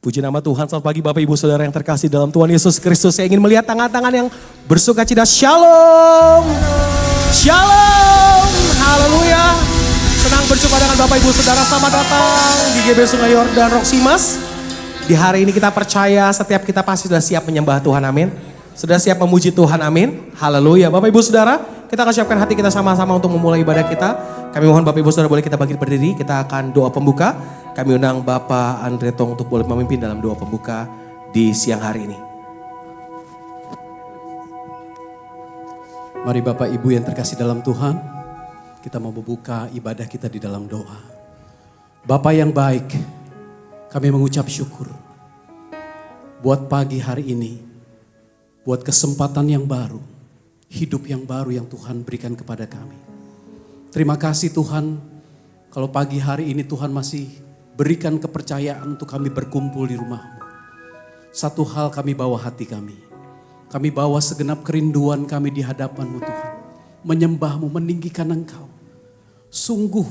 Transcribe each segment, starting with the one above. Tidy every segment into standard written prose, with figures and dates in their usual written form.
Puji nama Tuhan, selamat pagi Bapak Ibu Saudara yang terkasih dalam Tuhan Yesus Kristus. Saya ingin melihat tangan-tangan yang bersukacita. Shalom. Shalom. Haleluya. Senang berjumpa dengan Bapak Ibu Saudara. Selamat datang di GB Sungai Yordan Roksimas. Di hari ini kita percaya setiap kita pasti sudah siap menyembah Tuhan, amin. Sudah siap memuji Tuhan, amin. Haleluya. Bapak Ibu Saudara, kita akan siapkan hati kita sama-sama untuk memulai ibadah kita. Kami mohon Bapak Ibu Saudara boleh kita bangkit berdiri. Kita akan doa pembuka. Kami undang Bapak Andre Tong untuk boleh memimpin dalam doa pembuka di siang hari ini. Mari Bapak Ibu yang terkasih dalam Tuhan, kita mau membuka ibadah kita di dalam doa. Bapa yang baik, kami mengucap syukur buat pagi hari ini, buat kesempatan yang baru, hidup yang baru yang Tuhan berikan kepada kami. Terima kasih Tuhan, kalau pagi hari ini Tuhan masih berikan kepercayaan untuk kami berkumpul di rumah-Mu. Satu hal kami bawa hati kami. Kami bawa segenap kerinduan kami di hadapan-Mu Tuhan. Menyembah-Mu, meninggikan Engkau. Sungguh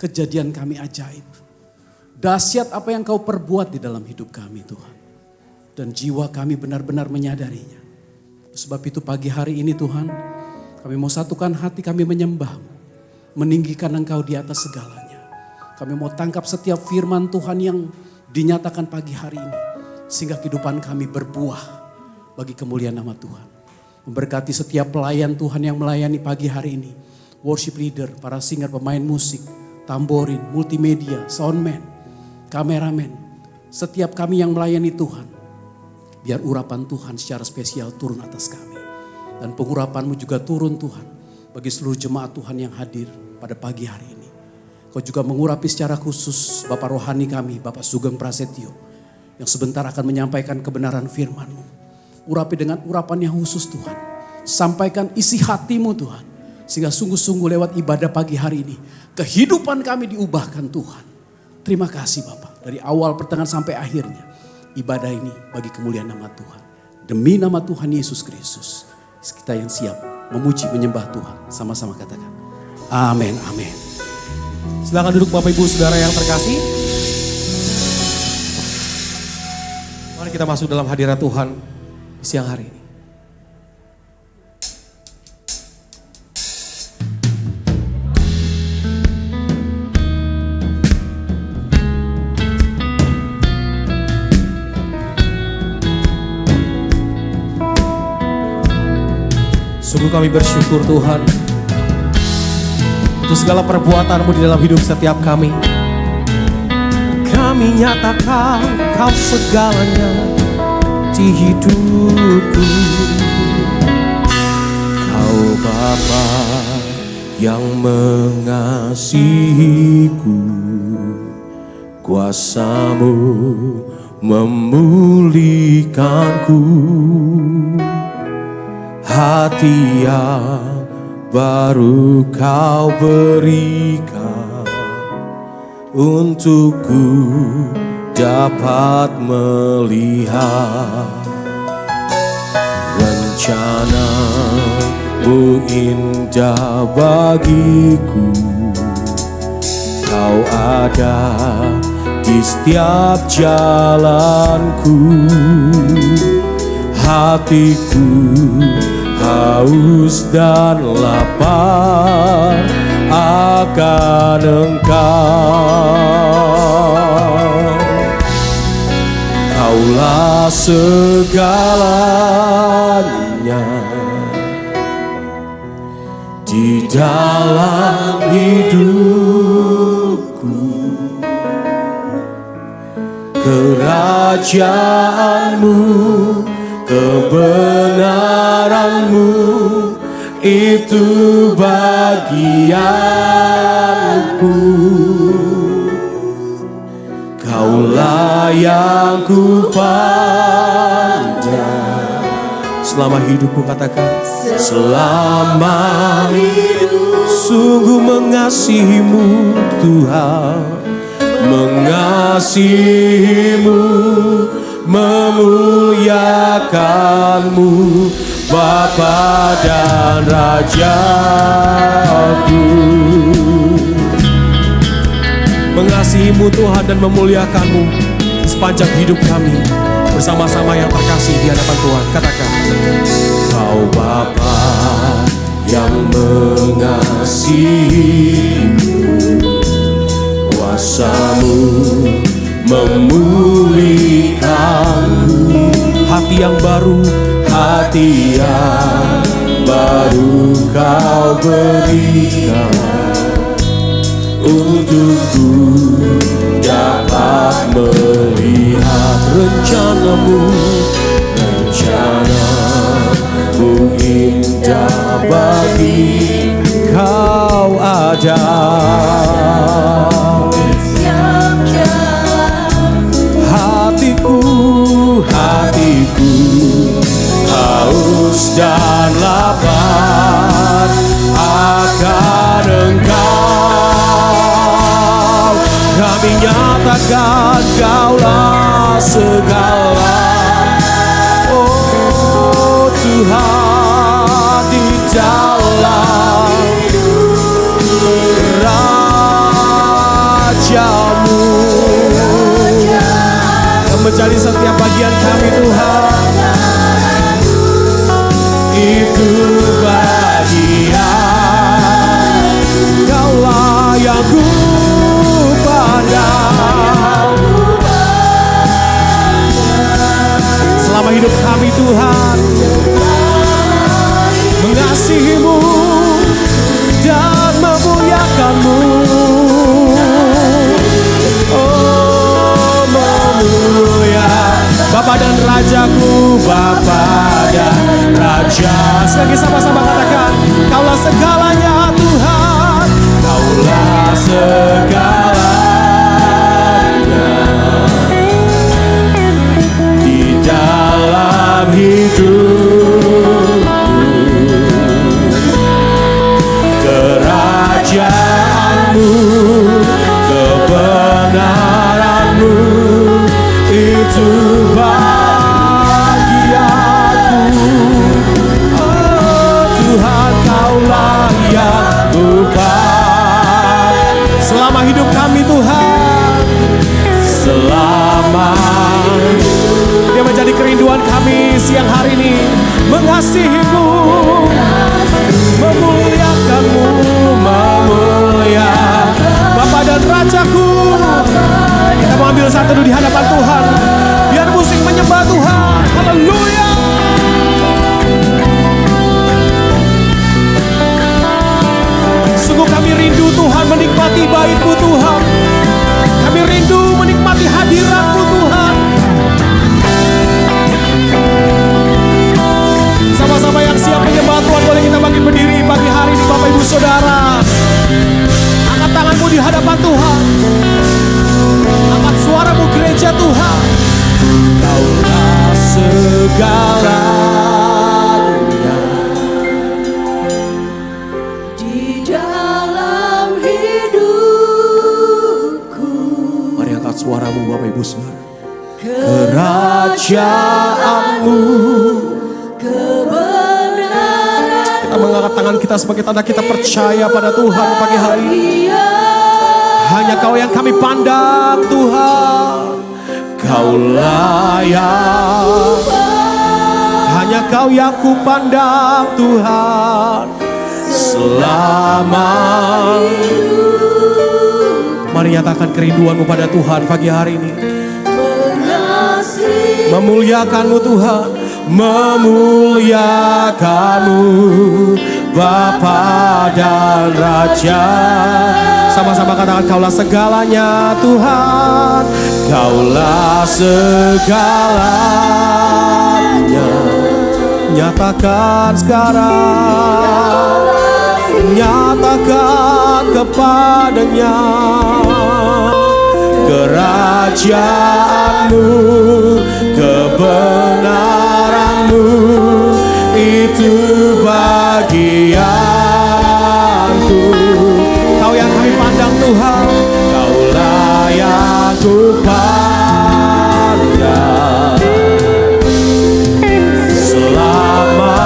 kejadian kami ajaib. Dahsyat apa yang Kau perbuat di dalam hidup kami Tuhan. Dan jiwa kami benar-benar menyadarinya. Sebab itu pagi hari ini Tuhan, kami mau satukan hati kami menyembah-Mu. Meninggikan Engkau di atas segalanya. Kami mau tangkap setiap firman Tuhan yang dinyatakan pagi hari ini. Sehingga kehidupan kami berbuah bagi kemuliaan nama Tuhan. Memberkati setiap pelayan Tuhan yang melayani pagi hari ini. Worship leader, para singer, pemain musik, tamborin, multimedia, soundman, kameramen. Setiap kami yang melayani Tuhan. Biar urapan Tuhan secara spesial turun atas kami. Dan pengurapan-Mu juga turun Tuhan. Bagi seluruh jemaat Tuhan yang hadir pada pagi hari ini. Kau juga mengurapi secara khusus Bapak rohani kami, Bapak Sugeng Prasetyo. Yang sebentar akan menyampaikan kebenaran firman-Mu. Urapi dengan urapan yang khusus Tuhan. Sampaikan isi hati-Mu Tuhan. Sehingga sungguh-sungguh lewat ibadah pagi hari ini. Kehidupan kami diubahkan Tuhan. Terima kasih Bapak. Dari awal pertengahan sampai akhirnya. Ibadah ini bagi kemuliaan nama Tuhan. Demi nama Tuhan Yesus Kristus. Kita yang siap memuji menyembah Tuhan. Sama-sama katakan. Amin, amin. Silakan duduk Bapak Ibu Saudara yang terkasih. Mari kita masuk dalam hadirat Tuhan di siang hari ini. Sungguh kami bersyukur Tuhan untuk segala perbuatan-Mu di dalam hidup setiap kami. Kami nyatakan Kau segalanya di hidupku. Kau Bapa yang mengasihiku. Kuasa-Mu memulihkanku. Hati yang baru Kau berikan untukku dapat melihat rencana-Mu indah bagiku. Kau ada di setiap jalanku. Hatiku haus dan lapar akan Engkau. Kaulah segalanya di dalam hidupku. Kerajaan-Mu, kebenaran-Mu itu bagianku. Kaulah yang ku pandang selama hidupku, katakan selama hidup. Sungguh mengasihi-Mu Tuhan, mengasihi-Mu, memuliakan-Mu, Bapa dan Rajaku. Mengasihi-Mu Tuhan dan memuliakan-Mu. sepanjang hidup kami bersama-sama yang terkasih di hadapan Tuhan. Katakan, Kau Bapa yang mengasihiku, kuasa-Mu memulihkanku. Hati yang baru Kau berikan, untukku dapat melihat rencana-Mu indah bagi Kau ada. Hatiku haus dan lapar akan Engkau. Kami nyatakan Kaulah segala. Oh Tuhan, di dalam Raja-Mu menjadi setiap bagian kami Tuhan. Itu bagian Kaulah yang ku pandang. Selama hidup kami Tuhan mengasihi-Mu dan memuliakan-Mu. Bapa dan Rajaku, Bapa dan Raja. Sekali sama-sama katakan, Kaulah segalanya Tuhan, Kaulah segalanya di dalam hidupku. Kerajaan-Mu, kebenaran-Mu itu bagianku. Oh Tuhan, Kaulah yang Tuhan selama hidup kami Tuhan. Selama dia menjadi kerinduan kami siang hari ini, mengasihi-Mu, memuliakan-Mu, memuliakan Bapa dan Rajaku. Kita mau ambil satu di hadapan Tuhan, biar musik menyembah Tuhan. Haleluya. Sungguh kami rindu Tuhan menikmati bait-Mu Tuhan. Kami rindu menikmati hadirat-Mu Tuhan. Sama-sama yang siap menyembah Tuhan, boleh kita bagi berdiri pagi hari ini Bapak Ibu Saudara. Angkat tanganmu di hadapan Tuhan. Angkat suaramu gereja Tuhan. Kaulah segalanya di dalam hidupku. Mari angkat suaramu Bapak Ibu Saudara. Kerajaan-Mu, kebenaran. Kita mengangkat tangan kita sebagai tanda kita percaya pada Tuhan pagi hari ini. Hanya Kau yang kami pandang Tuhan. Kaulah yang, hanya Kau yang ku pandang Tuhan selama. Mari nyatakan kerinduan-Mu pada Tuhan pagi hari ini. Memuliakan-Mu Tuhan, memuliakan-Mu Bapa dan Raja. Sama-sama katakan, Kaulah segalanya Tuhan, Kaulah segalanya. Nyatakan sekarang, nyatakan kepadanya. Kerajaan-Mu, kebenaran-Mu itu bagianku. Kau yang kami pandang Tuhan, Kaulah yang ku pandang selama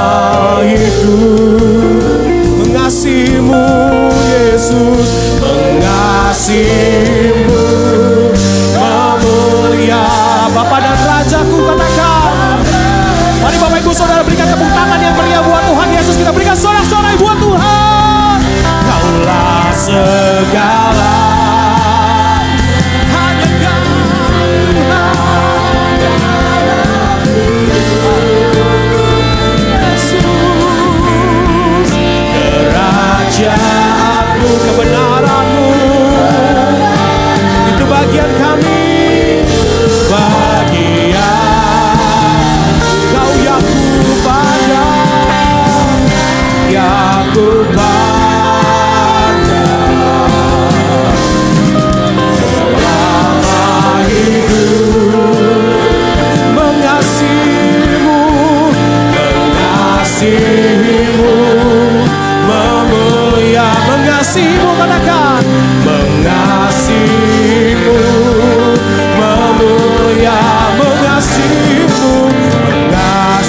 hidup. Mengasihi-Mu Yesus, mengasihi-Mu, memuliakan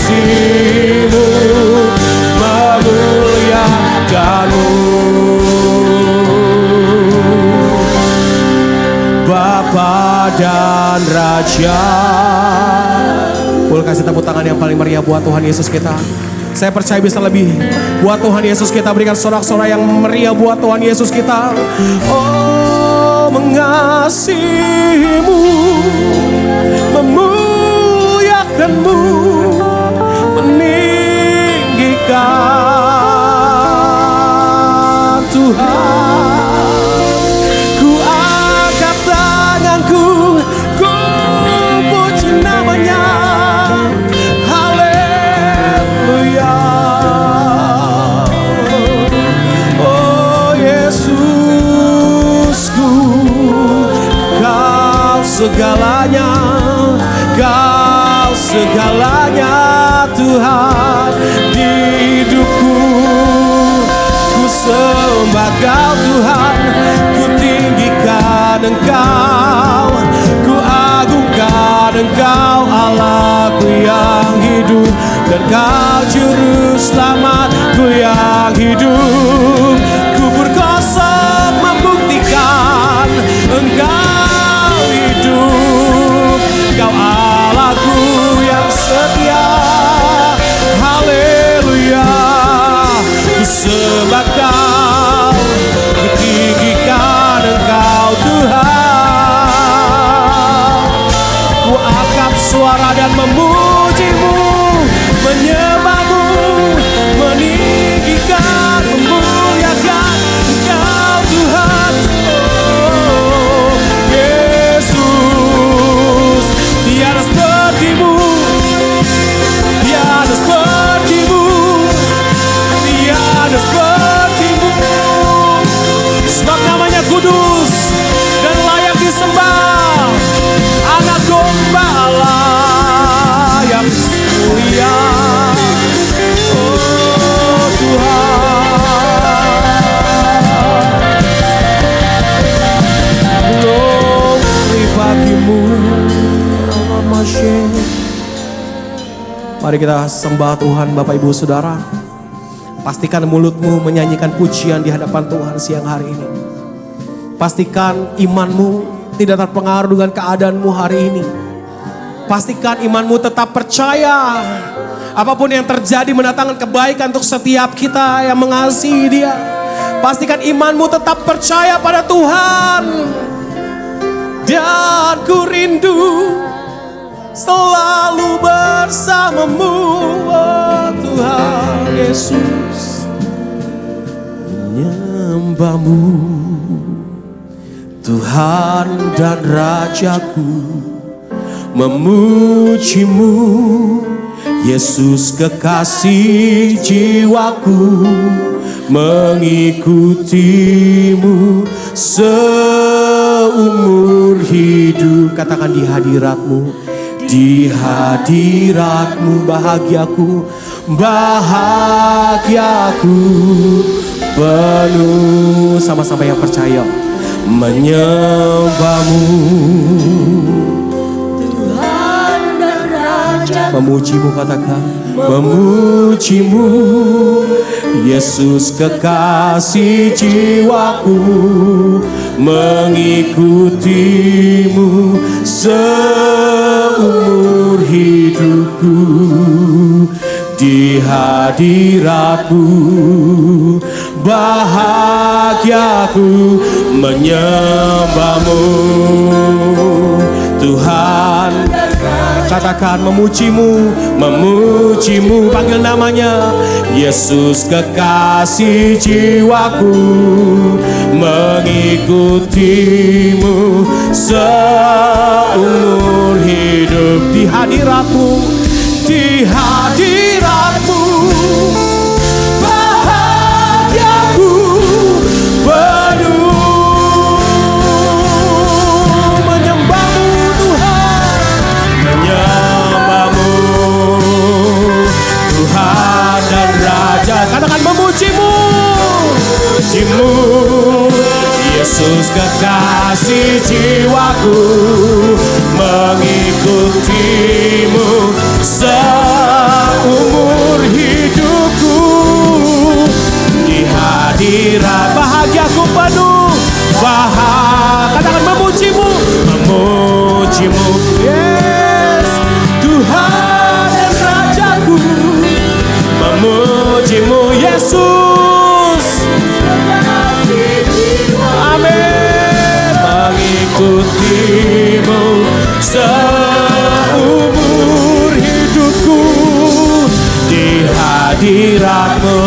mengasihimu, memuliakanmu. Bapa dan Raja. Boleh kasih tepuk tangan yang paling meriah buat Tuhan Yesus kita. Saya percaya bisa lebih buat Tuhan Yesus kita. Berikan sorak-sorai yang meriah buat Tuhan Yesus kita. Oh, mengasihimu, memuliakanmu, meninggikan Tuhan. Ku angkat tanganku, ku puji namanya. Haleluya. Oh Yesusku, Kau segalanya, Kau segalanya Tuhan di hidupku. Ku sembah Kau Tuhan, ku tinggikan Engkau, ku agungkan Engkau Allahku yang hidup, dan Kau juru selamatku yang hidup. Ku berkosong membuktikan Engkau hidup, Kau Allahku yang setia. Haleluya. Ku sembah Kau, ku tinggikan Engkau Tuhan. Ku angkat suara dan memujimu, menyembahmu, meninggikan, memuliakan Engkau Tuhan. Oh Yesus, tiada sepertimu, tiada sepertimu, tiada sepertimu. Sebab namanya kudus dan layak disembah, Anak domba Allah yang mulia. Oh Tuhan, glory bagimu. Mari kita sembah Tuhan Bapak Ibu Saudara. Pastikan mulutmu menyanyikan pujian di hadapan Tuhan siang hari ini. Pastikan imanmu tidak terpengaruh dengan keadaanmu hari ini. Pastikan imanmu tetap percaya. Apapun yang terjadi mendatangkan kebaikan untuk setiap kita yang mengasihi Dia. Pastikan imanmu tetap percaya pada Tuhan. Dan ku rindu selalu bersamamu, oh Tuhan Yesus. Menyembahmu, Tuhan dan Rajaku, memujimu, Yesus kekasih jiwaku, mengikutimu seumur hidup. Katakan di hadiratmu, di hadiratmu bahagiaku, bahagiaku penuh. Sama-sama yang percaya, menyembahmu, Tuhan dan Raja, memujimu, katakan memujimu, Yesus kekasih jiwaku, mengikutimu seumur hidupku, di hadiratmu bahagiaku, menyembahmu Tuhan. Katakan memujimu, memujimu, panggil namanya, Yesus kekasih jiwaku, mengikutimu seumur hidup, di hadiratmu, di hadiratmu bahagiaku penuh. Menyembahmu Tuhan, menyembahmu Tuhan dan Raja. Katakan memujimu, memujimu, Yesus kekasih jiwaku, mengikutimu seumur hadirat. Bahagiaku penuh, katakan memujimu, memujimu, yes, Tuhan dan Rajaku, memujimu Yesus. Amin. Mengikutimu seumur hidupku, di hadiratmu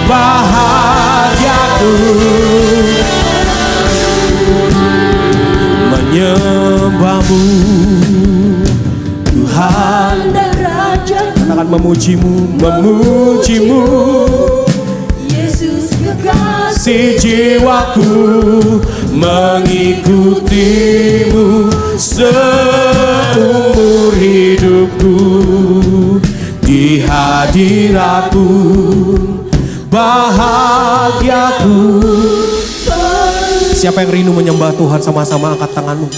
bahagiaku, menyembahmu Tuhan dan Rajaku, akan memujimu, memujimu Yesus kekasih si jiwaku, mengikutimu seumur hidupku, di hadiratmu bahagiaku. Siapa yang rindu menyembah Tuhan, sama-sama angkat tanganmu.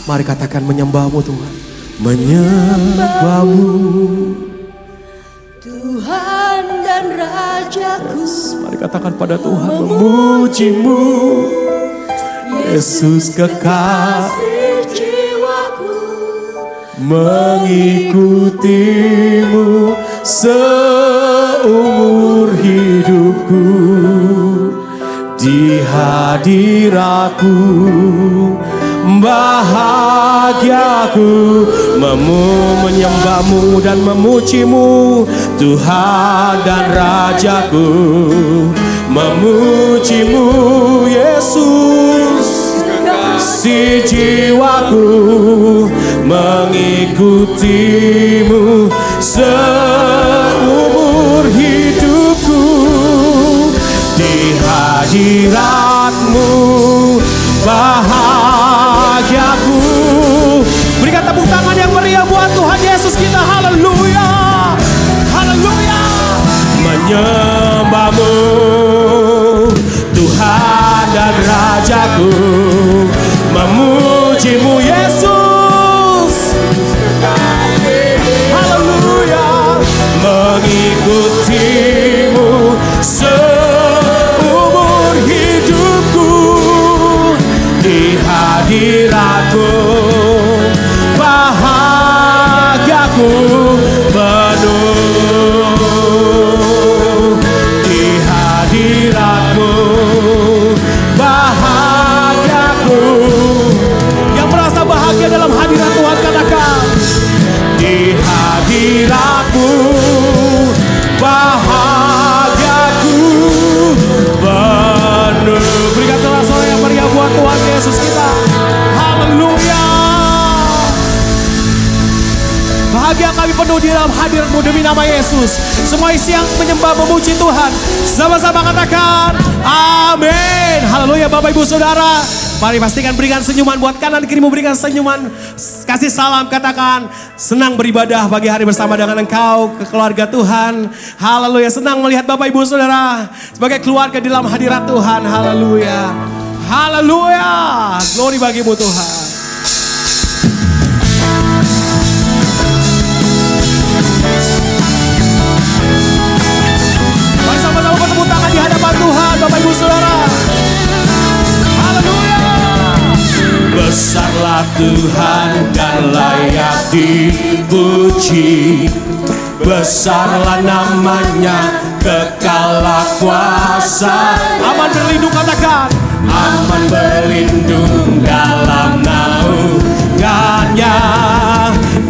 Mari katakan menyembahmu Tuhan, menyembahmu Tuhan dan Rajaku. Mari katakan pada Tuhan, memujimu Yesus kekasih jiwaku, mengikutimu seumur hidupku, di hadiratku bahagiaku, menyembahmu dan memujimu Tuhan dan Rajaku, memujimu Yesus si jiwaku, mengikutimu seumur hidupku, di hadiratmu bahagiaku. Berikan tepuk tangan yang meriah buat Tuhan Yesus kita. Haleluya, haleluya. Menyembahmu Tuhan dan Rajaku, memujimu Yesus, haleluya, mengikutimu seumur hidupku, di hadiratmu bahagiaku penuh, di hadiratmu bahagiaku. Yang merasa bahagia dalam hadirat Tuhan katakan, di hadiratmu bahagiaku penuh. Berikan sorak-sorai yang meriah buat Tuhan Yesus kita. Haleluya. Bahagia kami penuh di dalam hadirat-Mu demi nama Yesus. Semua isi yang menyembah memuji Tuhan, sama-sama katakan amin. Haleluya. Bapak Ibu Saudara, mari pastikan berikan senyuman buat kanan kirimu, berikan senyuman, kasih salam, katakan senang beribadah pagi hari bersama dengan engkau ke keluarga Tuhan. Haleluya, senang melihat Bapak Ibu Saudara sebagai keluarga di dalam hadirat Tuhan. Haleluya, haleluya, glory bagimu Tuhan. Mari sama-sama bertepuk tangan di hadapan Tuhan, Bapak Ibu Saudara. Haleluya. Besarlah Tuhan dan layak dipuji, besarlah namanya, kekallah kuasa. Aman berlindung, katakan aman berlindung dalam naungannya.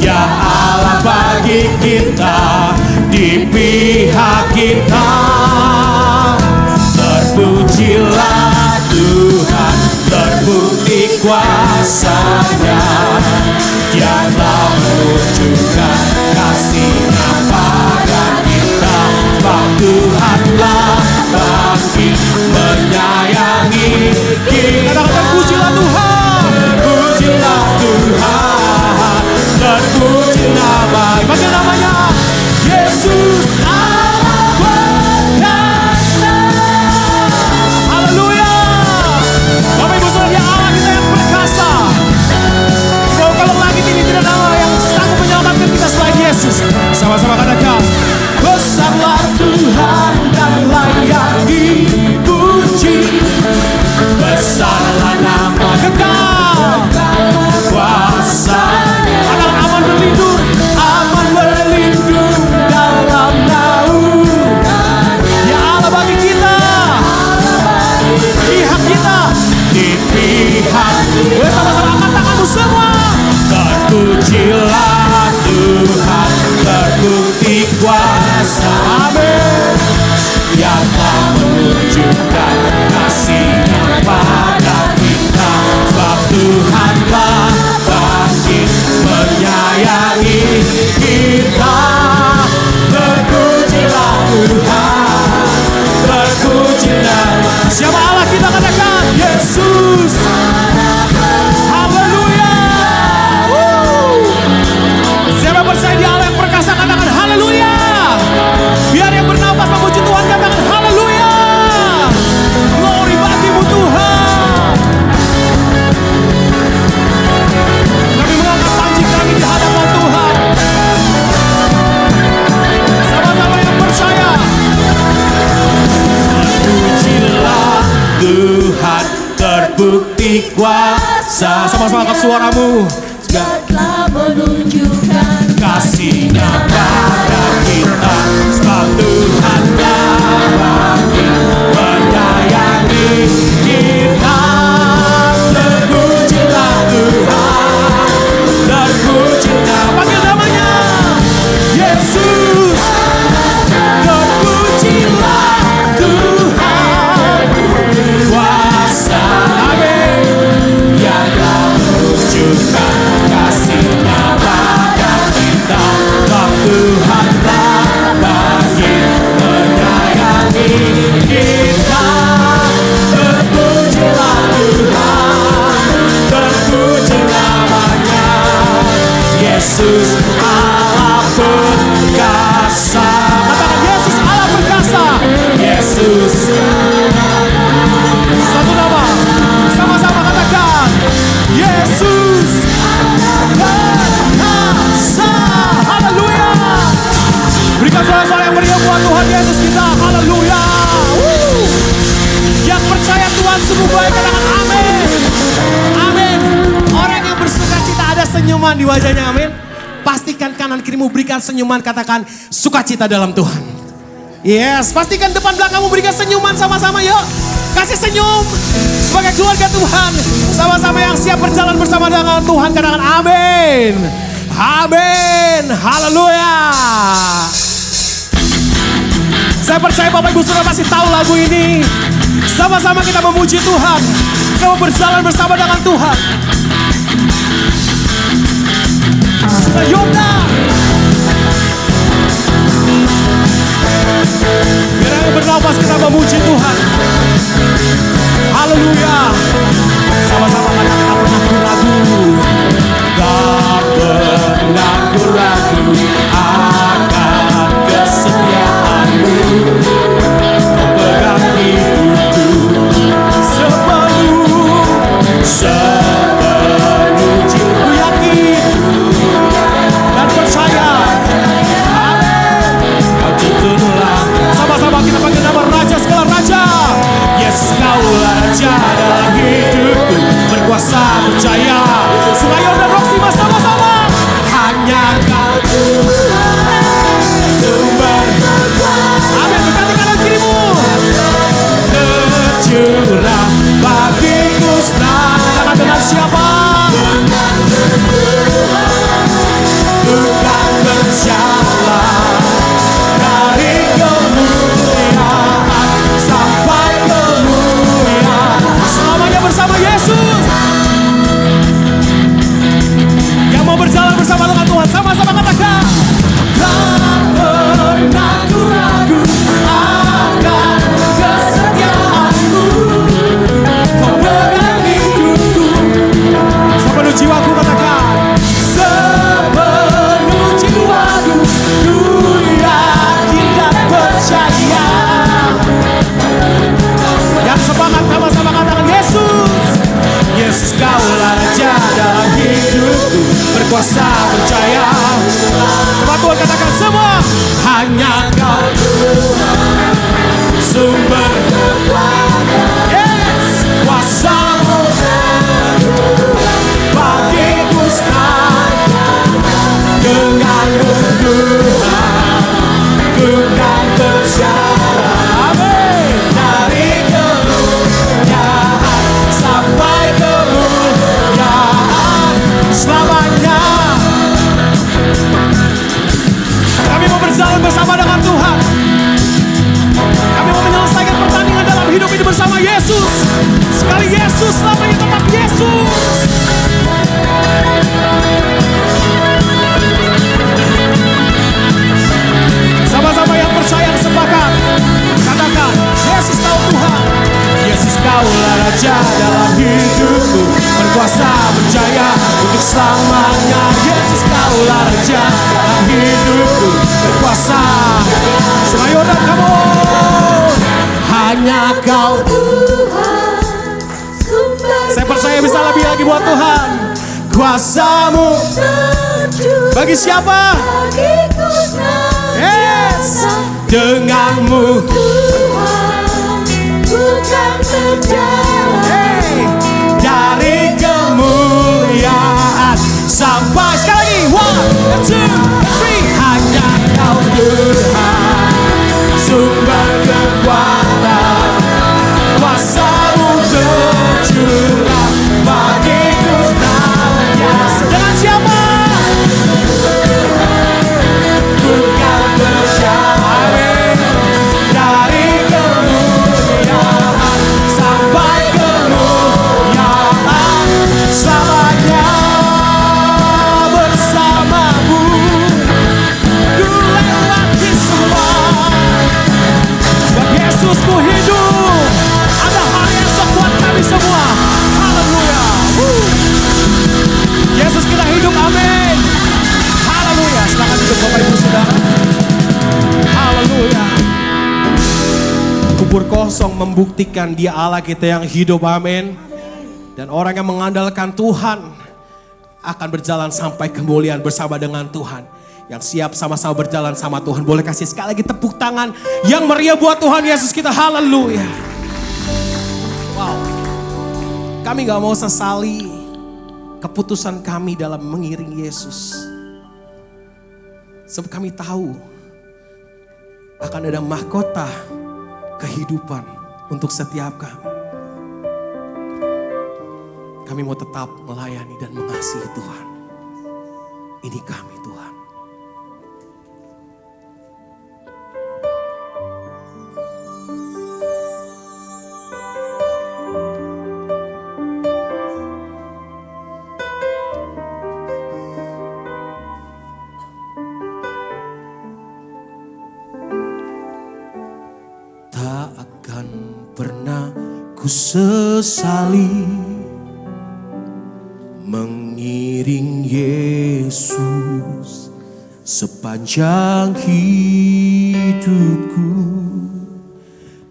Ya Allah bagi kita, di pihak kita. Terpujilah Tuhan, terbukti kuasa-Nya. Dialah menunjukkan kasih-Nya pada kita. Sebab Tuhanlah bangkit menyayangi kita. Katakan pujilah Tuhan, pujilah Tuhan, terpuji nama, bagi namanya Yesus Allah berkuasa. Haleluya. Bapak Ibu Saudara, dia Allah kita yang perkasa. Kalau langit ini tidak ada Allah yang sanggup menyelamatkan kita selain Yesus. Sama-sama katakan, besarlah Tuhan dan layak pihak kita. Di pihak. Boleh sama-sama angkat tanganmu semua. Terpujilah Tuhan, terbukti kuasa. Amin. Yang telah menunjukkan kasih-Nya pada kita. Sebab Tuhanlah bangkit menyayangi kita. Terpujilah Tuhan, terpujilah. Siapa Allah kita katakan? Yesus. Haleluya. Siapa percaya di Allah yang perkasa katakan haleluya. Biar yang bernafas memuji Tuhan katakan haleluya. Glory bagimu Tuhan. Kami mengangkat panji kami di hadapan Tuhan. Sama-sama yang percaya. Terpujilah Tuhan, terbukti kuasa. Sama-sama angkat suaramu. Telah menunjukkan Kasih-Nya pada kita. Sebab Tuhanlah bangkit menyayangi kita. Terpujilah Tuhan, terpujilah. Panggil namanya Yesus. Terpujilah Tuhan kuasa. Amin. Yang telah menunjukkan kasih-Nya pada kita. Sebab Tuhanlah bangkit menyayangi kita. Terpujilah Tuhan, terpuji namanya Yesus Allah perkasa. Katakan Yesus Allah perkasa. Yesus. Satu nama. Sama-sama katakan Yesus perkasa. Haleluya. Berikan suara-suara yang meriah buat Tuhan Yesus kita. Haleluya. Yang percaya Tuhan sungguh baik katakan amin. Amin. Orang yang bersuka cita ada senyuman di wajahnya, amin. Pastikan kanan kirimu berikan senyuman, katakan sukacita dalam Tuhan. Yes, pastikan depan belakangmu berikan senyuman sama-sama yuk. Kasih senyum sebagai keluarga Tuhan. Sama-sama yang siap berjalan bersama dengan Tuhan, katakan amin. Amin. Haleluya. Saya percaya Bapak Ibu Saudara pasti tahu lagu ini. Sama-sama kita memuji Tuhan. Kita mau berjalan bersama dengan Tuhan. Yoga. Biar yang bernafas kita memuji Tuhan. Haleluya. Sama-sama kata tak pernah ragu. Tak pernah ragu akan kesetiaan-Mu. Kau pegang hidupku sepenuh jiwaku, yakin dan percaya. Amin. Kau tuntunlah. Sama-sama kita panggil nama Raja segala Raja. Yesus Kaulah Raja dalam hidupku, berkuasa percaya. Sungai Yordan Roksi sama-sama. Hanya Kau Tuhan, sumber kekuatan. Amin. Berkati kanan kirimu. Tercurah bagiku senang. Katakan dengan siapa? Bukan berjalan dari kemuliaan sampai kemuliaan. Selamanya bersama Yesus. Yang mau berjalan bersama dengan Tuhan, sama-sama katakan. Tak pernah ku ragu akan kesetiaan-Mu. Kau pegang hidupku sepenuh jiwaku, katakan. Sepenuh jiwaku ku yakin dan percaya. Yang semangat sama-sama katakan Yesus. Yesus Kaulah Raja dalam hidupku, berkuasa percaya. Coba Tuhan katakan semua. Hanya Kau Tuhan, sumber kekuatan. Yes, kuasa-Mu bagiku senang. Denganmu Tuhan, ku kan berjalan. Amin. Dari kemuliaan sama Yesus. Sekali Yesus, namanya tetap Yesus. Sama-sama yang percaya sepakat. Katakan, Yesus kau Tuhan. Yesus kaulah Raja dalam hidupku, berkuasa berjaya untuk selamanya. Yesus kaulah Raja dalam hidupku, berkuasa. Semayona kamu. Hanya kau Tuhan, sumber Saya percaya bisa lebih lagi buat Tuhan. Kuasamu terjun bagi siapa? bagiku Yes. senantiasa. Denganmu Tuhan, bukan berjalan. hey, dari kemuliaan sampai sekali lagi 1, 2, 3. Hanya kau Tuhan, sumber kekuatan, kuasamu tercurah bagiku senantiasa. Dengan siapa? Bukan berjalan dari kemuliaan sampai kemuliaan selamanya bersamamu. Ku lewati semua sebab Yesus ku hidup. Ada hari esok buat kami semua. Haleluya. Yesus kita hidup, amin. Haleluya. Silakan duduk Bapak Ibu Saudara. Haleluya. Kubur kosong membuktikan Dia Allah kita yang hidup, amin. Dan orang yang mengandalkan Tuhan akan berjalan sampai kemuliaan bersama dengan Tuhan. Yang siap sama-sama berjalan sama Tuhan. Boleh kasih sekali lagi tepuk tangan yang meriah buat Tuhan Yesus kita. Haleluya. Wow. Kami gak mau sesali keputusan kami dalam mengiring Yesus. Sebab kami tahu akan ada mahkota kehidupan untuk setiap kami. Kami mau tetap melayani dan mengasihi Tuhan. Ini kami Tuhan. Tak akan pernah ku sesali mengiring Yesus sepanjang hidupku.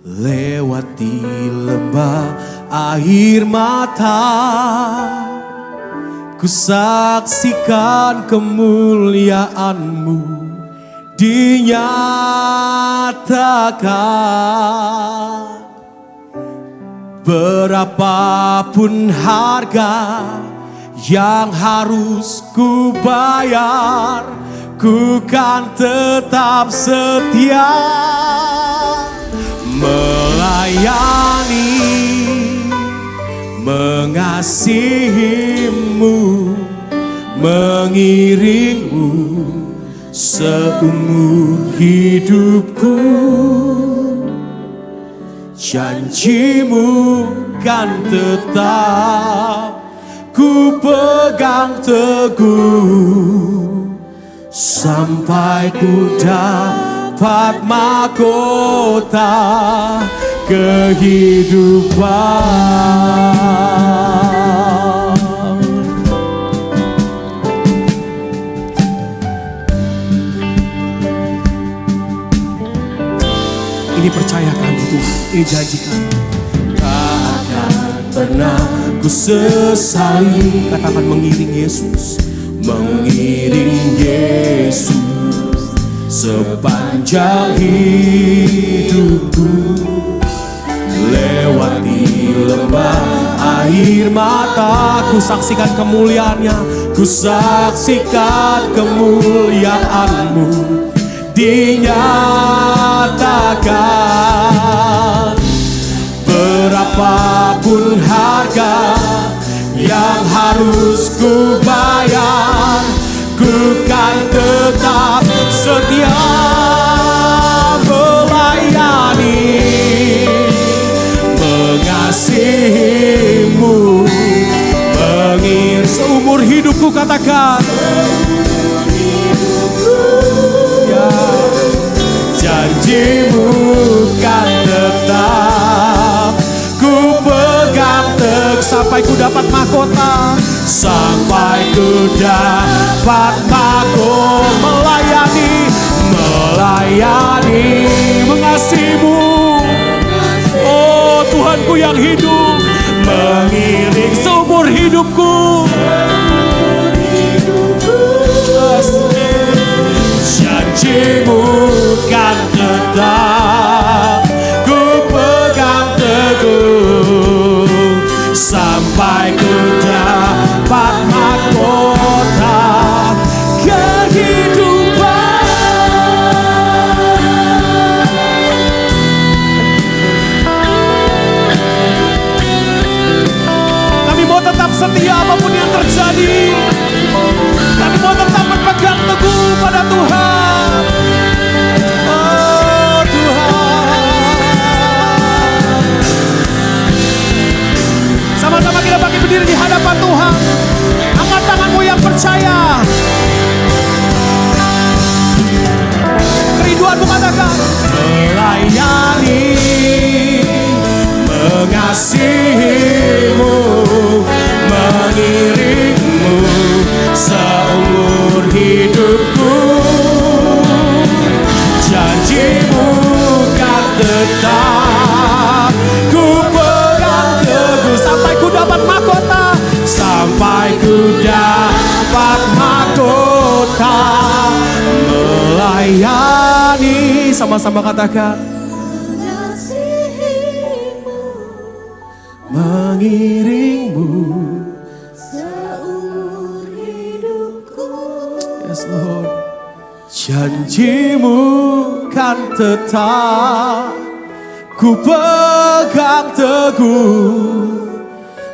Lewati lembah air mata, ku saksikan kemuliaan-Mu dinyatakan. Berapapun harga yang harus ku bayar, ku kan tetap setia melayani, mengasihi-Mu, mengiring-Mu seumur hidupku. Janji-Mu kan tetap ku pegang teguh sampai ku dapat mahkota kehidupan. Ini percaya kami Tuhan, ini janji kami. Tak akan pernah ku sesali. Katakan mengiring Yesus, mengiring Yesus sepanjang hidupku. Lewati lembah air mata, ku saksikan kemuliaannya, ku saksikan kemuliaan-Mu dinyatakan. Berapapun harga yang harus ku bayar, ku kan tetap setia melayani, mengasihimu, seumur hidupku, katakan. Ya, janjimu kan tetap ku pegang teguh sampai ku dapat mahkota, sampai ku dapat mahkota, melayani mengasihimu. Oh Tuhanku yang hidup, mengiring seumur hidupku. Janjimu kan tetap ku pegang teguh, sampai ku dapat mahkota kehidupan. Kami mau tetap setia apapun yang terjadi. Kami mau tetap berpegang teguh pada Tuhan. Oh Tuhan. Sama-sama kita bangkit berdiri di hadapan Tuhan. Angkat tanganmu yang percaya. Kerinduanmu katakan. Melayani, mengasihimu, mengiringmu seumur hidupku. Janjimu kan tetap ku pegang teguh, sampai ku dapat mahkota, sampai ku dapat mahkota. Melayani, sama-sama katakan. Mengiringmu seumur hidupku. Yes Lord. Janjimu kan tetap ku pegang teguh,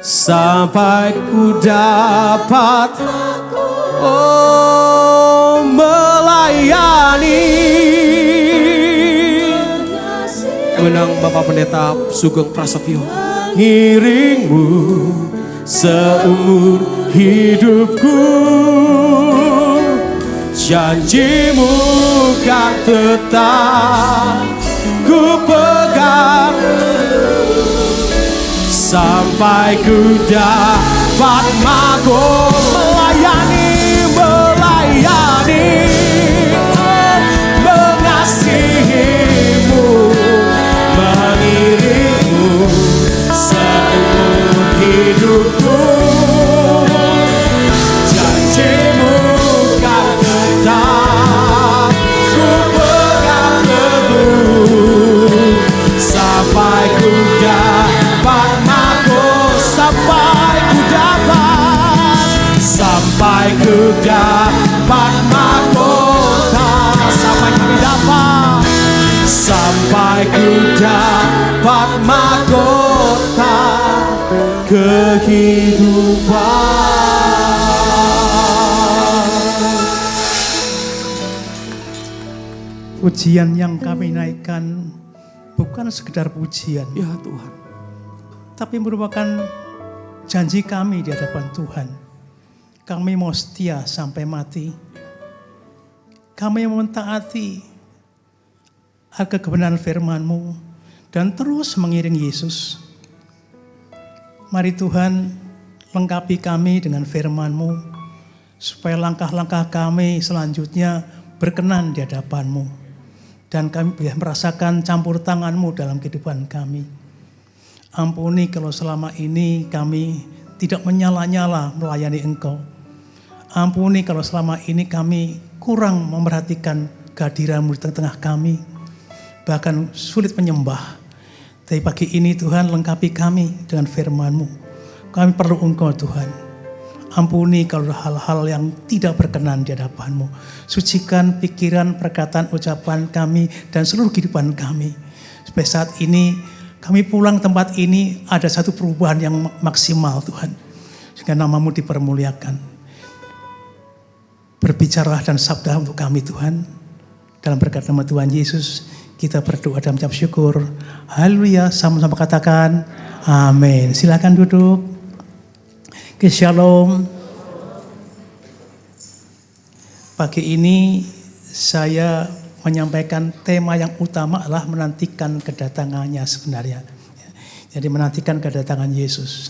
sampai ku dapat melayani. Menang Bapak Pendeta Sugeng Prasetyo. Ngiringmu seumur hidupku, janjimu kan tetap ku pegang, sampai ku dapat mahkota. Melayani, mengasihimu, mengiringmu seumur hidupku. Janjimu kan tetap ku pegang teguh, sampai ku dapat mahkota, sampai ku dapat mahkota, sampai kami dapat, sampai ku dapat mahkota kehidupan. Pujian yang kami naikkan bukan sekedar pujian, Ya Tuhan, tapi merupakan janji kami di hadapan Tuhan. Kami mau setia sampai mati. Kami mau mentaati agar kebenaran firman-Mu dan terus mengiring Yesus. Mari Tuhan lengkapi kami dengan firman-Mu, supaya langkah-langkah kami selanjutnya berkenan di hadapan-Mu. Dan kami bisa merasakan campur tangan-Mu dalam kehidupan kami. Ampuni kalau selama ini kami tidak menyala-nyala melayani Engkau. Ampuni kalau selama ini kami kurang memperhatikan kehadiran-Mu di tengah-tengah kami. Bahkan sulit menyembah. Tapi pagi ini Tuhan lengkapi kami dengan firman-Mu. Kami perlu Engkau Tuhan. Ampuni kalau hal-hal yang tidak berkenan di hadapan-Mu. Sucikan pikiran, perkataan, ucapan kami dan seluruh kehidupan kami. Supaya saat ini kami pulang tempat ini ada satu perubahan yang maksimal Tuhan. Sehingga nama-Mu dipermuliakan. Berbicaralah dan sabda untuk kami Tuhan. Dalam berkat nama Tuhan Yesus Kita berdoa dan mengucap syukur. Haleluya, sama-sama katakan amin. Silakan duduk. Shalom. Pagi ini saya menyampaikan tema yang utama adalah menantikan kedatangannya sebenarnya. Jadi menantikan kedatangan Yesus.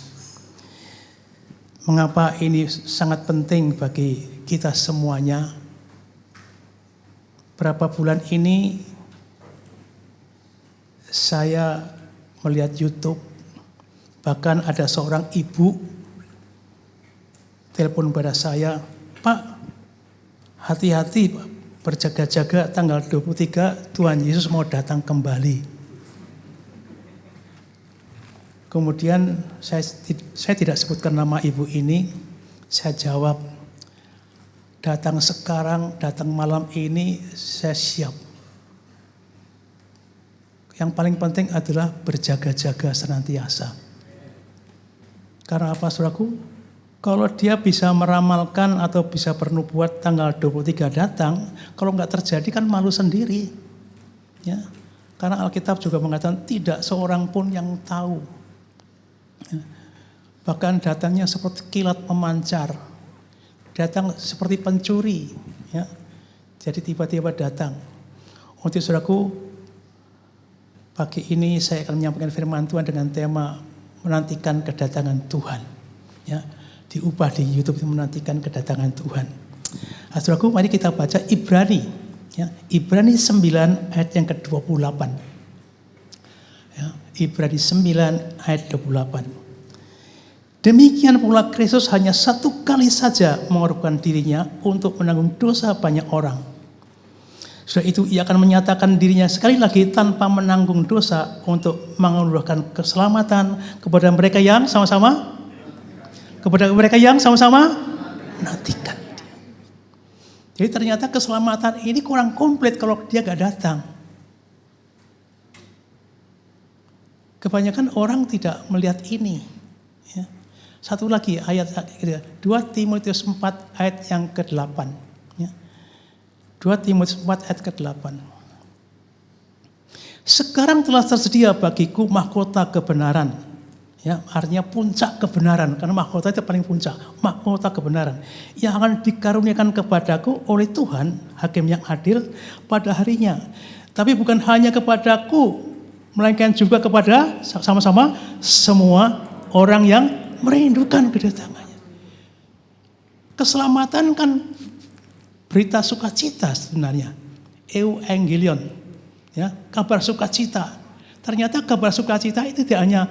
Mengapa ini sangat penting bagi kita semuanya? Berapa bulan ini saya melihat YouTube, bahkan ada seorang ibu telepon pada saya, "Pak, hati-hati Pak, berjaga-jaga tanggal 23 Tuhan Yesus mau datang kembali." Kemudian saya tidak sebutkan nama ibu ini, saya jawab, datang sekarang, datang malam ini, saya siap. Yang paling penting adalah berjaga-jaga senantiasa. Karena apa, saudaraku? Kalau dia bisa meramalkan atau bisa bernubuat tanggal 23 datang, kalau nggak terjadi kan malu sendiri. Ya. Karena Alkitab juga mengatakan tidak seorang pun yang tahu. Ya. Bahkan datangnya seperti kilat memancar. Datang seperti pencuri. Ya. Jadi tiba-tiba datang. Untuk saudaraku, pagi ini saya akan menyampaikan firman Tuhan dengan tema menantikan kedatangan Tuhan. Ya, diubah di YouTube menantikan kedatangan Tuhan. Nah, saudaraku, mari kita baca Ibrani. Ya, Ibrani 9 ayat yang ke-28. Ya, Ibrani 9 ayat 28. Demikian pula Kristus hanya satu kali saja mengorbankan dirinya untuk menanggung dosa banyak orang. Sudah itu ia akan menyatakan dirinya sekali lagi tanpa menanggung dosa untuk menganugerahkan keselamatan kepada mereka yang sama-sama menantikan dia. Jadi ternyata keselamatan ini kurang komplit kalau dia gak datang. Kebanyakan orang tidak melihat ini. Ya. Satu lagi ayat 2 Timotius 4 ayat yang ke-8. 2 Timotius 4 ayat ke-8. Sekarang telah tersedia bagiku mahkota kebenaran. Ya, artinya puncak kebenaran. Karena mahkota itu paling puncak. Mahkota kebenaran. Yang akan dikaruniakan kepadaku oleh Tuhan, hakim yang adil pada harinya. Tapi bukan hanya kepadaku, melainkan juga kepada sama-sama semua orang yang merindukan kedatangannya. Keselamatan kan berita sukacita sebenarnya, Evangelion, ya, kabar sukacita. Ternyata kabar sukacita itu tidak hanya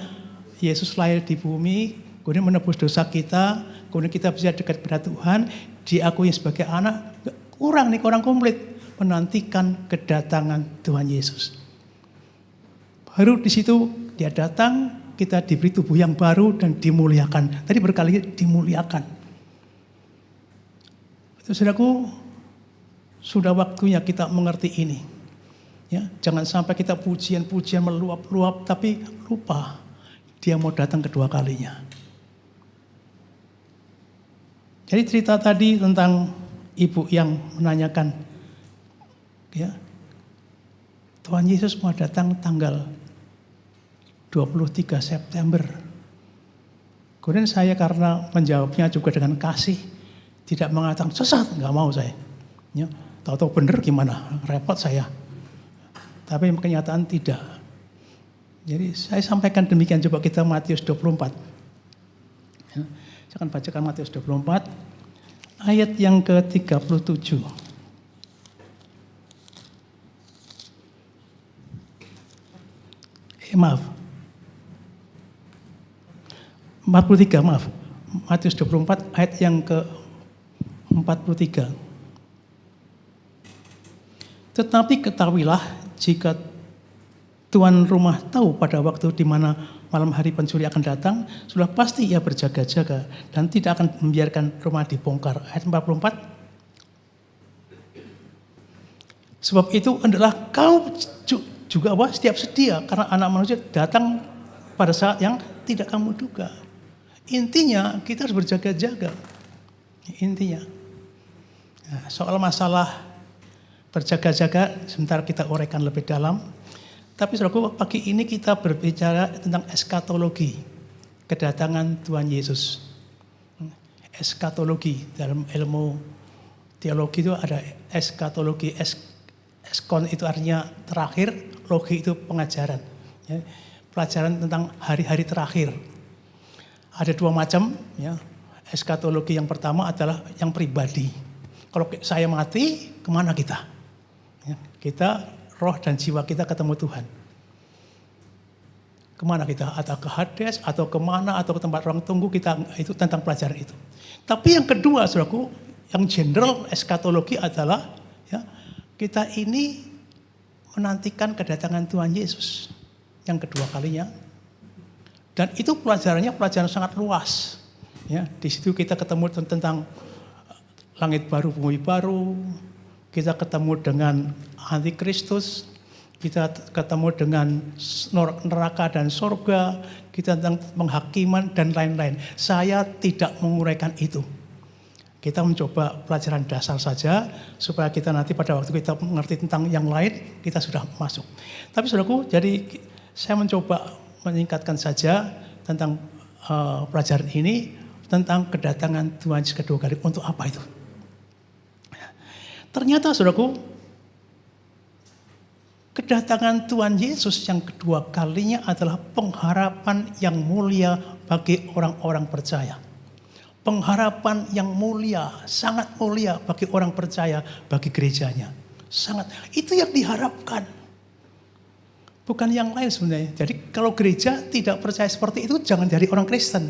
Yesus lahir di bumi, kemudian menebus dosa kita, kemudian kita bisa dekat pada Tuhan, diakui sebagai anak. Kurang komplit, menantikan kedatangan Tuhan Yesus. Baru di situ dia datang, kita diberi tubuh yang baru dan dimuliakan. Tadi berkali dimuliakan. Itu saudaraku, sudah waktunya kita mengerti ini. Ya, jangan sampai kita pujian-pujian meluap-luap tapi lupa dia mau datang kedua kalinya. Jadi cerita tadi tentang ibu yang menanyakan, ya, Tuhan Yesus mau datang tanggal 23 September. Kemudian saya karena menjawabnya juga dengan kasih, tidak mengatakan sesat, nggak mau saya. Ya. Tahu-tahu benar gimana, repot saya. Tapi kenyataan tidak. Jadi saya sampaikan demikian, coba kita Matius 24. Ya, saya akan bacakan Matius 24, ayat yang ke-37. Maaf. 43, maaf. Matius 24, ayat yang ke-43. Tetapi ketahuilah jika tuan rumah tahu pada waktu di mana malam hari pencuri akan datang, sudah pasti ia berjaga-jaga dan tidak akan membiarkan rumah dibongkar. Ayat 44. Sebab itu adalah kau juga setiap sedia karena anak manusia datang pada saat yang tidak kamu duga. Intinya kita harus berjaga-jaga. Intinya. Nah, soal masalah berjaga-jaga, sebentar kita uraikan lebih dalam. Tapi saudaraku, pagi ini kita berbicara tentang eskatologi, kedatangan Tuhan Yesus. Eskatologi, dalam ilmu teologi itu ada eskatologi. Eskon itu artinya terakhir, logi itu pengajaran. Ya, pelajaran tentang hari-hari terakhir. Ada dua macam. Ya. Eskatologi yang pertama adalah yang pribadi. Kalau saya mati, kemana kita? Ya, kita, roh dan jiwa kita ketemu Tuhan. Kemana kita? Atau ke Hades, atau kemana, atau ke tempat ruang tunggu, kita itu tentang pelajaran itu. Tapi yang kedua, saudaraku, yang general eskatologi adalah ya, kita ini menantikan kedatangan Tuhan Yesus yang kedua kalinya. Dan itu pelajarannya pelajaran sangat luas. Ya, di situ kita ketemu tentang langit baru, bumi baru. Kita ketemu dengan antikristus. Kita ketemu dengan neraka dan surga. Kita tentang penghakiman dan lain-lain. Saya tidak menguraikan itu. Kita mencoba pelajaran dasar saja, supaya kita nanti pada waktu kita mengerti tentang yang lain, kita sudah masuk. Tapi saudaraku, jadi saya mencoba meningkatkan saja tentang pelajaran ini, tentang kedatangan Tuhan Yesus kedua kali. Untuk apa itu? Ternyata saudaraku, kedatangan Tuhan Yesus yang kedua kalinya adalah pengharapan yang mulia bagi orang-orang percaya. Pengharapan yang mulia, sangat mulia bagi orang percaya, bagi gerejanya. Sangat, itu yang diharapkan. Bukan yang lain sebenarnya. Jadi kalau gereja tidak percaya seperti itu, jangan jadi orang Kristen.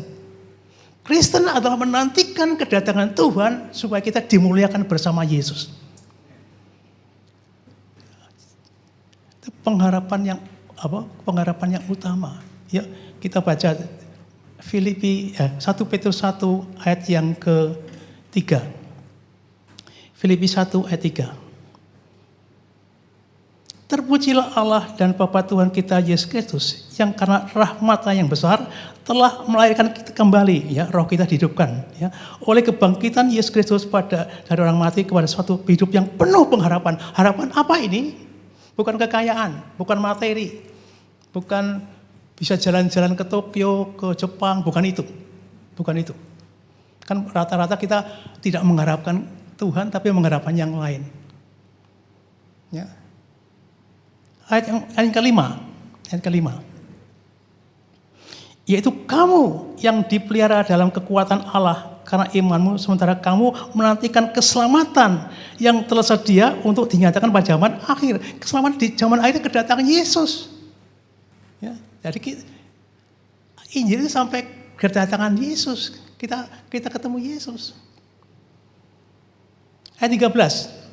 Kristen adalah menantikan kedatangan Tuhan supaya kita dimuliakan bersama Yesus. Itu pengharapan yang Pengharapan yang utama. Ya, kita baca Filipi 1 Petrus 1 ayat yang ke-3. Filipi 1 ayat 3. Terpujilah Allah dan Bapa Tuhan kita Yesus Kristus yang karena rahmat-Nya yang besar telah melahirkan kita kembali, ya, roh kita dihidupkan, ya, oleh kebangkitan Yesus Kristus dari orang mati kepada suatu hidup yang penuh pengharapan. Harapan apa ini? Bukan kekayaan, bukan materi, bukan bisa jalan-jalan ke Tokyo, ke Jepang, bukan itu. Bukan itu. Kan rata-rata kita tidak mengharapkan Tuhan, tapi mengharapkan yang lain. Ya. Ayat kelima. Yaitu kamu yang dipelihara dalam kekuatan Allah karena imanmu, sementara kamu menantikan keselamatan yang telah sedia untuk dinyatakan pada zaman akhir. Keselamatan di zaman akhir kedatangan Yesus. Ya. Jadi Injil itu sampai kedatangan Yesus. Kita ketemu Yesus. Ayat 13.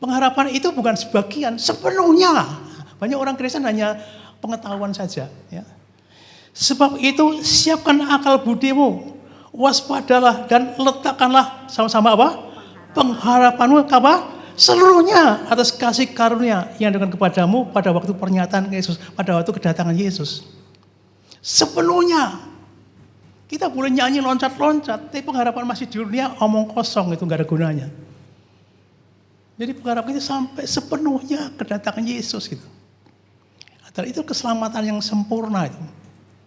Pengharapan itu bukan sebagian, sepenuhnya. Banyak orang Kristen hanya pengetahuan saja. Ya. Sebab itu siapkan akal budimu, waspadalah dan letakkanlah sama-sama apa? Pengharapanmu apa? Seluruhnya atas kasih karunia yang dengan kepadamu pada waktu pernyataan Yesus, pada waktu kedatangan Yesus. Sepenuhnya. Kita boleh nyanyi loncat-loncat, tapi pengharapan masih di dunia omong kosong, itu gak ada gunanya. Jadi pengharapan itu sampai sepenuhnya kedatangan Yesus gitu. Dan itu keselamatan yang sempurna itu.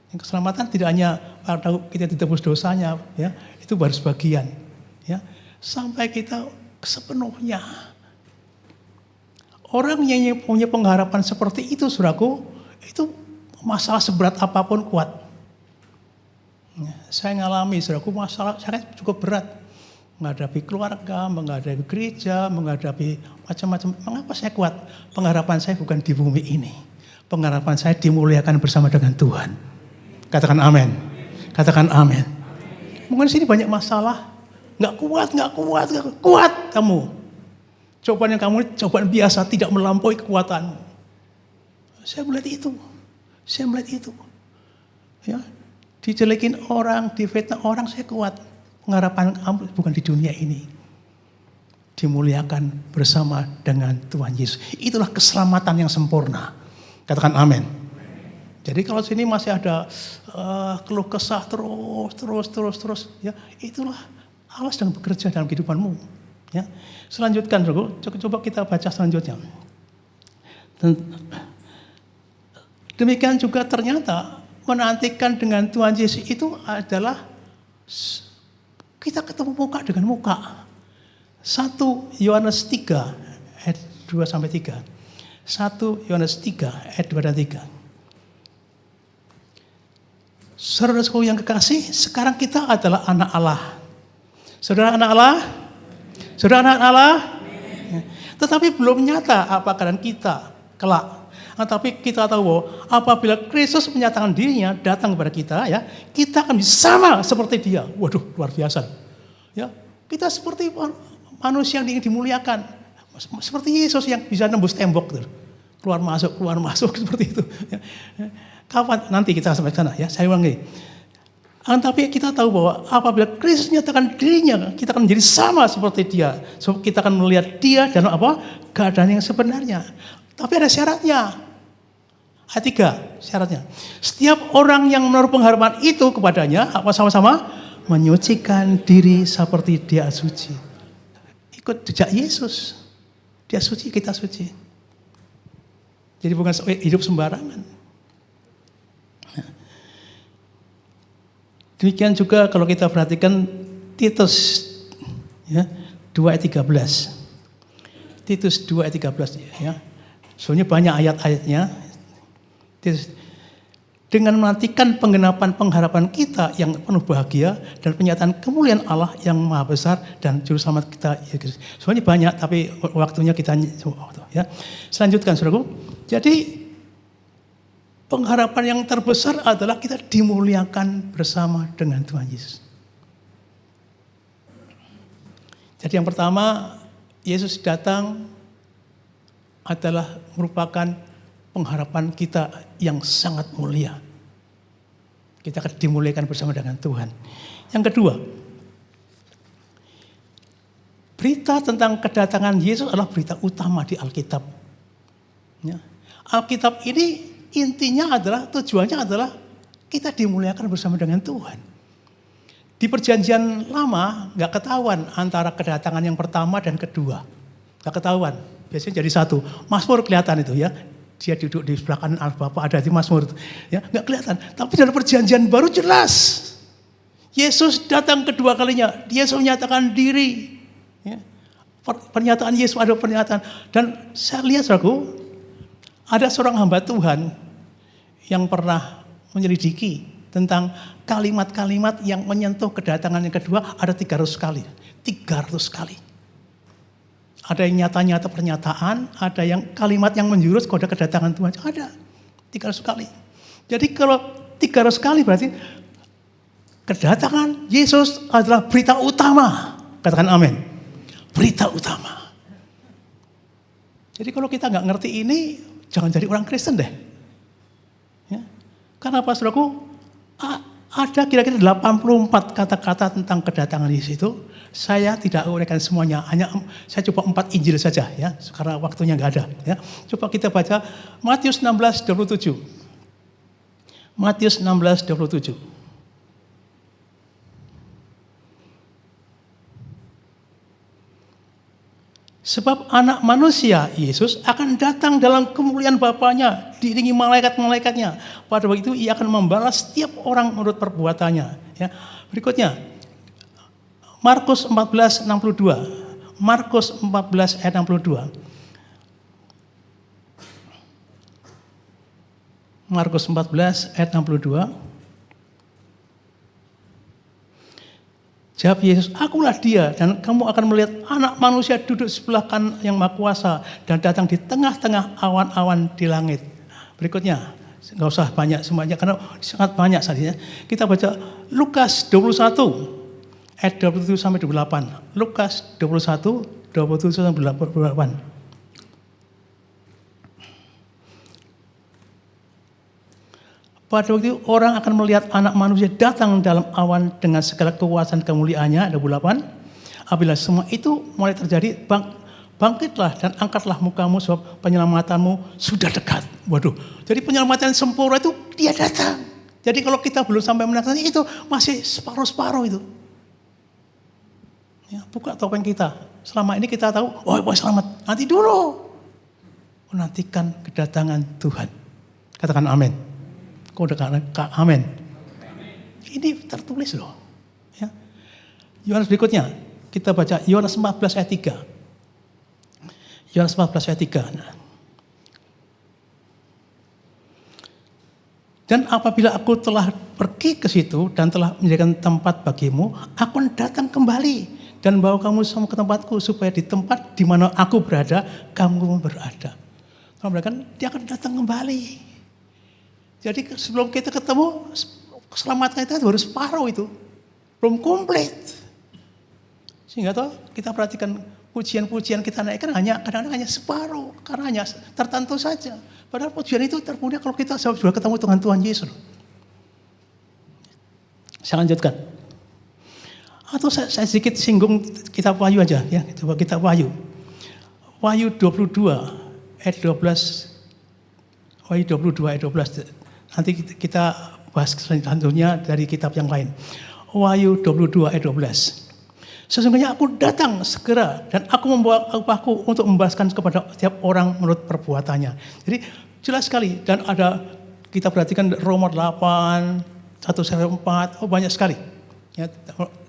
Yang keselamatan tidak hanya pada kita ditebus dosanya, ya, itu baru sebagian, ya. Sampai kita sepenuhnya. Orang yang punya pengharapan seperti itu, saudaraku, itu masalah seberat apapun kuat. Ya, saya ngalami, saudaraku, masalah saya cukup berat. Menghadapi keluarga, menghadapi gereja, menghadapi macam-macam. Mengapa saya kuat? Pengharapan saya bukan di bumi ini. Pengharapan saya dimuliakan bersama dengan Tuhan. Katakan amin. Katakan amin. Mungkin di sini banyak masalah. Nggak kuat kamu. Cobaan yang kamu, cobaan biasa, tidak melampaui kekuatanmu. Saya melihat itu. Ya, dijelekin orang, difitnah orang, saya kuat. Pengharapan kamu bukan di dunia ini. Dimuliakan bersama dengan Tuhan Yesus. Itulah keselamatan yang sempurna. Katakan amin. Jadi kalau sini masih ada keluh kesah terus, ya itulah Allah sedang bekerja dalam kehidupanmu. Ya. Selanjutkan, coba kita baca selanjutnya. Demikian juga ternyata menantikan dengan Tuhan Yesus itu adalah kita ketemu muka dengan muka. 1 Yohanes 3 ayat 2 sampai 3. 1 Yohanes 3 ayat 2 dan 3. Saudara-saudaraku yang kekasih, sekarang kita adalah anak Allah. Saudara anak Allah? Saudara anak Allah? Tetapi belum nyata apa keadaan kita kelak. Tapi kita tahu bahwa apabila Kristus menyatakan dirinya datang kepada kita, ya, kita akan sama seperti Dia. Waduh, luar biasa. Ya, kita seperti manusia yang ingin dimuliakan, seperti Yesus yang bisa nembus tembok, keluar masuk seperti itu. Ya. Kapan? Nanti kita sampai sana. Ya, saya ulangi. Tapi kita tahu bahwa apabila Kristus menyatakan dirinya, kita akan menjadi sama seperti Dia. So, kita akan melihat Dia dalam apa? Keadaan yang sebenarnya. Tapi ada syaratnya. Ayat 3, syaratnya. Setiap orang yang menaruh pengharapan itu kepadanya, apa sama-sama? Menyucikan diri seperti Dia suci. Ikut jejak Yesus. Dia suci, kita suci. Jadi bukan hidup sembarangan. Demikian juga kalau kita perhatikan Titus ya, 2 ayat 13. Titus 2 ayat 13 ya. Soalnya banyak ayat-ayatnya. Dengan menantikan penggenapan pengharapan kita yang penuh bahagia dan penyataan kemuliaan Allah yang maha besar dan juru selamat kita. Soalnya banyak tapi waktunya kita ya. Selanjutkan saudaraku. Jadi pengharapan yang terbesar adalah kita dimuliakan bersama dengan Tuhan Yesus. Jadi yang pertama, Yesus datang adalah merupakan pengharapan kita yang sangat mulia. Kita akan dimuliakan bersama dengan Tuhan. Yang kedua, berita tentang kedatangan Yesus adalah berita utama di Alkitab. Ya. Alkitab ini intinya adalah, tujuannya adalah kita dimuliakan bersama dengan Tuhan. Di perjanjian lama gak ketahuan antara kedatangan yang pertama dan kedua. Gak ketahuan, biasanya jadi satu. Mazmur kelihatan itu ya. Dia duduk di sebelah kanan Allah Bapa, ada di Mazmur itu. Ya, gak kelihatan. Tapi dalam perjanjian baru jelas. Yesus datang kedua kalinya. Yesus menyatakan diri. Ya. Pernyataan Yesus ada pernyataan. Dan saya lihat saudaraku, ada seorang hamba Tuhan yang pernah menyelidiki tentang kalimat-kalimat yang menyentuh kedatangan yang kedua ada 300 kali. 300 kali. Ada yang nyata-nyata pernyataan, ada yang kalimat yang menjurus kepada kedatangan Tuhan. Ada 300 kali. Jadi kalau 300 kali berarti kedatangan Yesus adalah berita utama. Katakan amin. Berita utama. Jadi kalau kita nggak ngerti ini, jangan jadi orang Kristen deh. Ya. Karena apa saudaraku? Ada kira-kira 84 kata-kata tentang kedatangan Yesus itu. Saya tidak uraikan semuanya, hanya saya coba 4 Injil saja ya, karena waktunya nggak ada. Ya. Coba kita baca Matius 16:27. Matius 16:27. Sebab anak manusia Yesus akan datang dalam kemuliaan Bapanya, diiringi malaikat-malaikatnya. Pada waktu itu ia akan membalas setiap orang menurut perbuatannya. Ya. Berikutnya Markus 14:62. Markus 14 ayat 62. Markus 14 ayat 62. Jawab Yesus, akulah dia dan kamu akan melihat anak manusia duduk sebelah kanan yang maha kuasa dan datang di tengah-tengah awan-awan di langit. Berikutnya, nggak usah banyak semuanya karena sangat banyak saatnya. Kita baca Lukas 21 ayat 27 sampai 28. Lukas 21 27 sampai 28. Pada waktu itu orang akan melihat anak manusia datang dalam awan dengan segala kekuasaan kemuliaannya, ada 28. Apabila semua itu mulai terjadi, bangkitlah dan angkatlah mukamu sebab penyelamatanmu sudah dekat. Waduh, jadi penyelamatan sempurna itu dia datang. Jadi kalau kita belum sampai menantikan itu masih separuh-separuh itu. Ya, buka topeng kita. Selama ini kita tahu, oh selamat. Nanti dulu. Menantikan kedatangan Tuhan. Katakan amin. Kau udah katakan amin. Ini tertulis loh. Ya. Yohanes berikutnya. Kita baca Yohanes 14 ayat 3. Yohanes 14 ayat 3. Nah. Dan apabila aku telah pergi ke situ dan telah menjadikan tempat bagimu, aku akan datang kembali dan bawa kamu semua ke tempatku supaya di tempat di mana aku berada, kamu berada. Kalau mereka dia akan datang kembali. Jadi sebelum kita ketemu, keselamatan kita baru separuh itu, belum komplit. Sehingga toh kita perhatikan pujian-pujian kita naikkan kadang-kadang hanya separuh, karena hanya tertentu saja. Padahal pujian itu terpunya kalau kita sudah ketemu dengan Tuhan Yesus. Saya lanjutkan. Atau saya sedikit singgung kitab Wahyu aja ya, coba kitab Wahyu. Wahyu 22 ayat 12. Wahyu 22 ayat 12. Nanti kita bahas selanjutnya dari kitab yang lain. Wahyu 22 ayat 12. Sesungguhnya aku datang segera dan aku membawa upahku untuk membalaskan kepada setiap orang menurut perbuatannya. Jadi jelas sekali dan ada kita perhatikan Roma 8, 1/4, banyak sekali. Ya,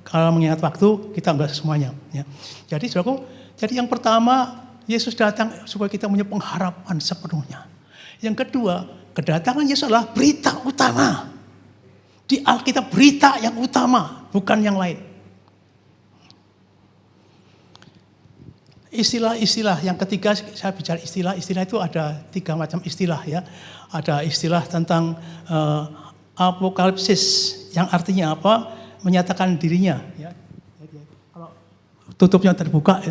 kalau mengingat waktu kita enggak semuanya. Ya. Jadi saudaraku, jadi yang pertama Yesus datang supaya kita punya pengharapan sepenuhnya. Yang kedua, kedatangan Yesus adalah berita utama. Di Alkitab berita yang utama, bukan yang lain. Istilah-istilah yang ketiga, saya bicara istilah itu ada 3 macam istilah ya. Ada istilah tentang apokalipsis yang artinya apa? Menyatakan dirinya. Ya. Kalau tutupnya terbuka,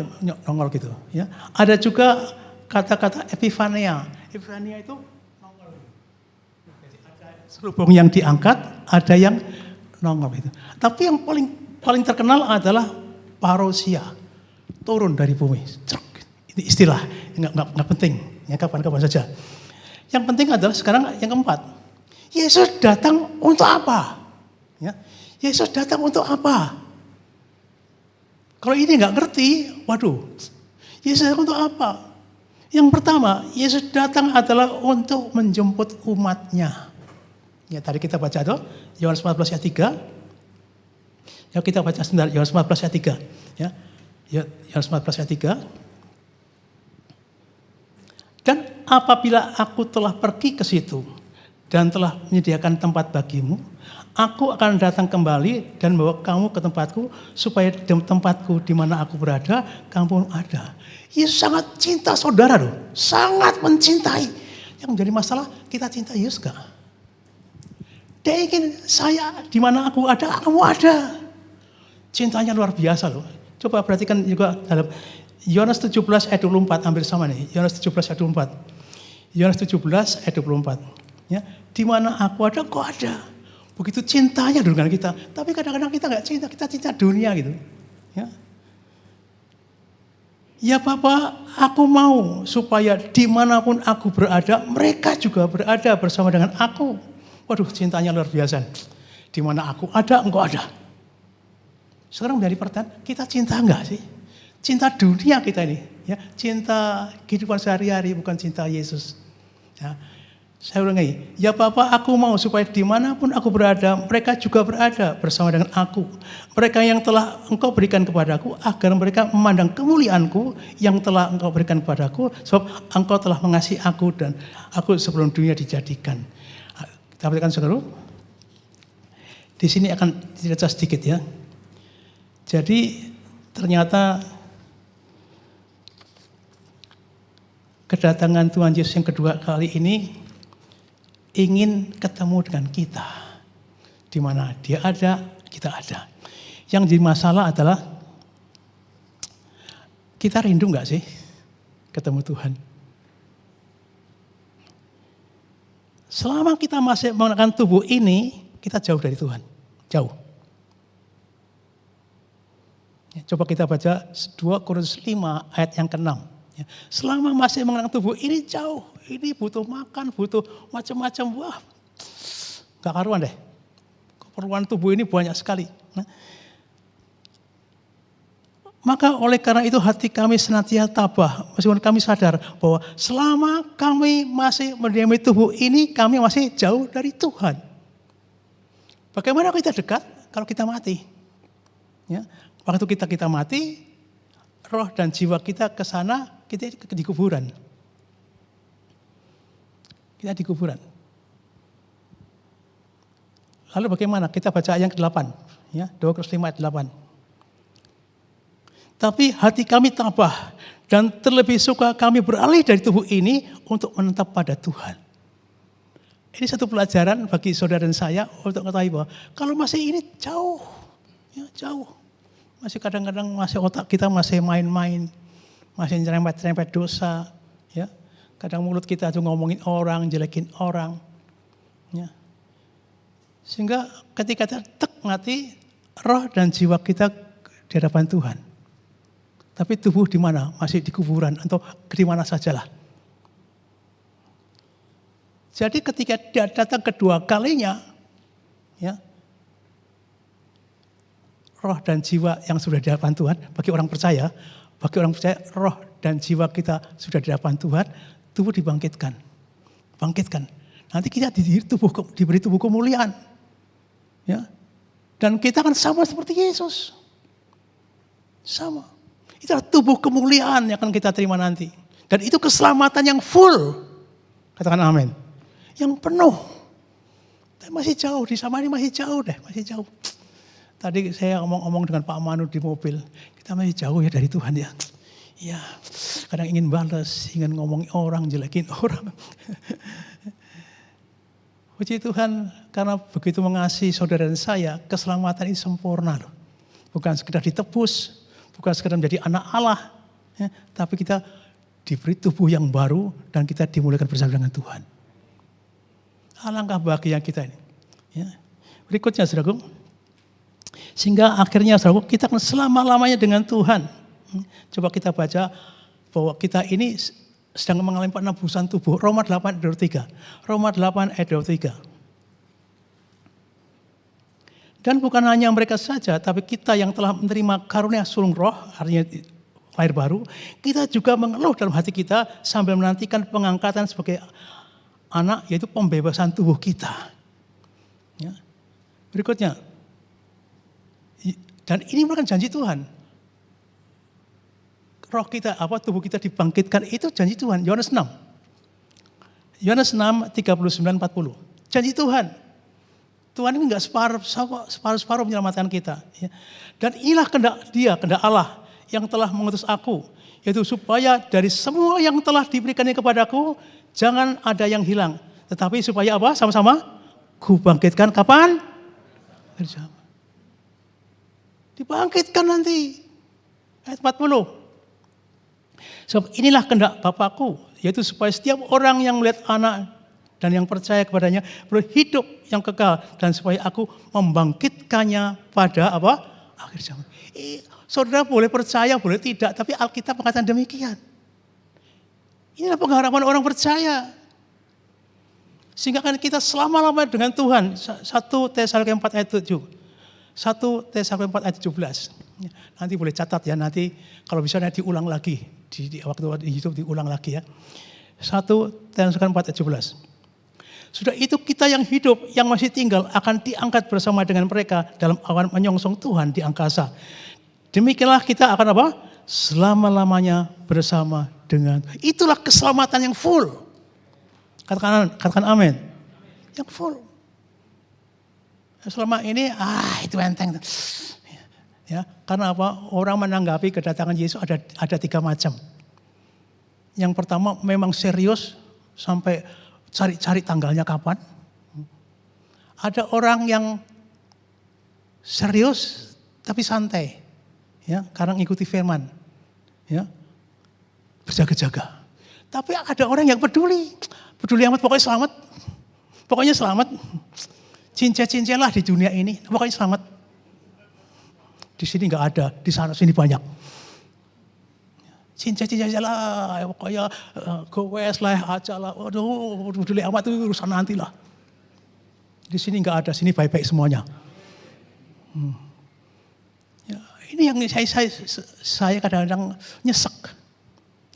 nongol gitu. Ya. Ada juga kata-kata epifania. Epifania itu nongol. Jadi ada selubung yang diangkat, ada yang nongol itu. Tapi yang paling terkenal adalah parousia. Turun dari bumi. Ini istilah, nggak penting. Ya, kapan-kapan saja. Yang penting adalah sekarang yang keempat. Yesus datang untuk apa? Ya, Yesus datang untuk apa? Kalau ini nggak ngerti, waduh. Yesus datang untuk apa? Yang pertama, Yesus datang adalah untuk menjemput umatnya. Ya, tadi kita baca tuh, Yohanes 14 ayat 3. Ya, kita baca sebentar, Yohanes 14 ayat 3. Ya. Yohanes 14 ayat 3. Dan apabila aku telah pergi ke situ dan telah menyediakan tempat bagimu, aku akan datang kembali dan bawa kamu ke tempatku supaya di tempatku di mana aku berada, kamu pun ada. Yesus sangat cinta saudara loh, sangat mencintai. Yang menjadi masalah, kita cinta Yesus gak? Dia ingin saya di mana aku ada, kamu ada. Cintanya luar biasa loh. Coba perhatikan juga dalam Yohanes 17 ayat 24, hampir sama nih. Yohanes 17 ayat 24. Yohanes 17 ayat 24. Ya, di mana aku ada, kau ada. Begitu cintanya dengan kita. Tapi kadang-kadang kita nggak cinta, kita cinta dunia gitu. Ya. Ya Bapa, aku mau supaya dimanapun aku berada, mereka juga berada bersama dengan aku. Waduh, cintanya luar biasa. Di mana aku ada, engkau ada. Sekarang menjadi pertanyaan, kita cinta enggak sih? Cinta dunia kita ini, ya, cinta kehidupan sehari-hari, bukan cinta Yesus. Ya, saya ulangi, ya Bapa, aku mau supaya dimanapun aku berada, mereka juga berada bersama dengan aku. Mereka yang telah engkau berikan kepadaku, agar mereka memandang kemuliaanku yang telah engkau berikan kepadaku, sebab engkau telah mengasihi aku dan aku sebelum dunia dijadikan. Kita perhatikan saudara, di sini akan cerita sedikit ya. Jadi ternyata kedatangan Tuhan Yesus yang kedua kali ini ingin ketemu dengan kita. Di mana dia ada, kita ada. Yang jadi masalah adalah kita rindu enggak sih ketemu Tuhan? Selama kita masih menggunakan tubuh ini, kita jauh dari Tuhan. Jauh. Coba kita baca 2 Korintus 5 ayat yang ke-6. Selama masih menggunakan tubuh ini jauh. Ini butuh makan, butuh macam-macam. Wah, gak karuan deh. Keperluan tubuh ini banyak sekali. Nah, Maka oleh karena itu hati kami senantiasa tabah, meskipun kami sadar bahwa selama kami masih mendiami tubuh ini, kami masih jauh dari Tuhan. Bagaimana kita dekat kalau kita mati? Ya, waktu kita mati, roh dan jiwa kita ke sana, kita di kuburan. Kita di kuburan. Lalu bagaimana? Kita baca ayat ke-8, ya, 2 Korintus 5 ayat 8. Tapi hati kami tabah dan terlebih suka kami beralih dari tubuh ini untuk menetap pada Tuhan. Ini satu pelajaran bagi saudara dan saya untuk mengetahui bahwa kalau masih ini jauh, ya jauh. Masih kadang-kadang masih otak kita masih main-main, masih nyerempet-nyerempet dosa, ya. Kadang mulut kita tuh ngomongin orang, jelekin orang, ya. Sehingga ketika kita mati, roh dan jiwa kita di hadapan Tuhan. Tapi tubuh di mana? Masih di kuburan atau di mana sajalah. Jadi ketika dia datang kedua kalinya, ya, roh dan jiwa yang sudah di hadapan Tuhan, bagi orang percaya, roh dan jiwa kita sudah di hadapan Tuhan, tubuh dibangkitkan. Bangkitkan. Nanti kita diberi tubuh kemuliaan. Ya. Dan kita akan sama seperti Yesus. Sama. Itulah tubuh kemuliaan yang akan kita terima nanti. Dan itu keselamatan yang full. Katakan amin. Yang penuh. Tapi masih jauh, di sana ini masih jauh deh, masih jauh. Tadi saya ngomong dengan Pak Manu di mobil. Kita masih jauh ya dari Tuhan ya. Ya, kadang ingin balas, ingin ngomongin orang, jelekin orang. Puji Tuhan, karena begitu mengasihi saudara dan saya, keselamatan ini sempurna loh. Bukan sekedar ditebus, bukan sekedar menjadi anak Allah, ya, tapi kita diberi tubuh yang baru dan kita dimuliakan bersama dengan Tuhan. Alangkah bahagia kita ini. Ya. Berikutnya saudaraku, sehingga akhirnya saudaraku kita akan selama-lamanya dengan Tuhan. Coba kita baca bahwa kita ini sedang mengalami penebusan tubuh. Roma 8 ayat 23. Roma 8 ayat 23. Dan bukan hanya mereka saja, tapi kita yang telah menerima karunia sulung roh, artinya lahir baru, kita juga mengeluh dalam hati kita sambil menantikan pengangkatan sebagai anak, yaitu pembebasan tubuh kita. Ya. Berikutnya, dan ini bukan janji Tuhan. Roh kita, tubuh kita dibangkitkan, itu janji Tuhan. Yohanes 6. Yohanes 6, 39-40. Janji Tuhan. Tuhan ini enggak separuh menyelamatkan kita. Ya. Dan inilah kehendak Dia, kehendak Allah yang telah mengutus aku. Yaitu supaya dari semua yang telah diberikannya kepadaku, jangan ada yang hilang. Tetapi supaya apa? Sama-sama kubangkitkan kapan? Bersama. Dibangkitkan nanti. Ayat 40. Sebab inilah kehendak Bapakku, yaitu supaya setiap orang yang melihat anak dan yang percaya kepadanya boleh hidup yang kekal, dan supaya aku membangkitkannya pada apa? Akhir zaman. Saudara boleh percaya, boleh tidak, tapi Alkitab mengatakan demikian. Inilah pengharapan orang percaya. Sehingga kan kita selama-lamanya dengan Tuhan. 1 Tesalonika 4 ayat 7. 1 Tesalonika 4 ayat 17. Nanti boleh catat ya, nanti kalau bisa nanti diulang lagi. Di waktu di YouTube diulang lagi ya. 1 Tesalonika 4 ayat 17. Sudah itu kita yang hidup, yang masih tinggal akan diangkat bersama dengan mereka dalam awan menyongsong Tuhan di angkasa. Demikianlah kita akan apa? Selama-lamanya bersama dengan. Itulah keselamatan yang full. Katakan amin. Yang full. Selama ini, itu enteng. Ya, karena apa? Orang menanggapi kedatangan Yesus ada 3 macam. Yang pertama memang serius sampai cari tanggalnya kapan. Ada orang yang serius tapi santai, ya, karena ngikuti firman, ya, berjaga-jaga. Tapi ada orang yang peduli amat, pokoknya selamat, cincin-cincinlah di dunia ini, pokoknya selamat. Di sini nggak ada, di sana sini banyak. Cincin-cincin aja lah, pokoknya gowes lah, aja lah, waduh, peduli amat itu urusan nanti lah. Di sini nggak ada, sini baik-baik semuanya. Ya, ini Ini yang saya kadang-kadang nyesek.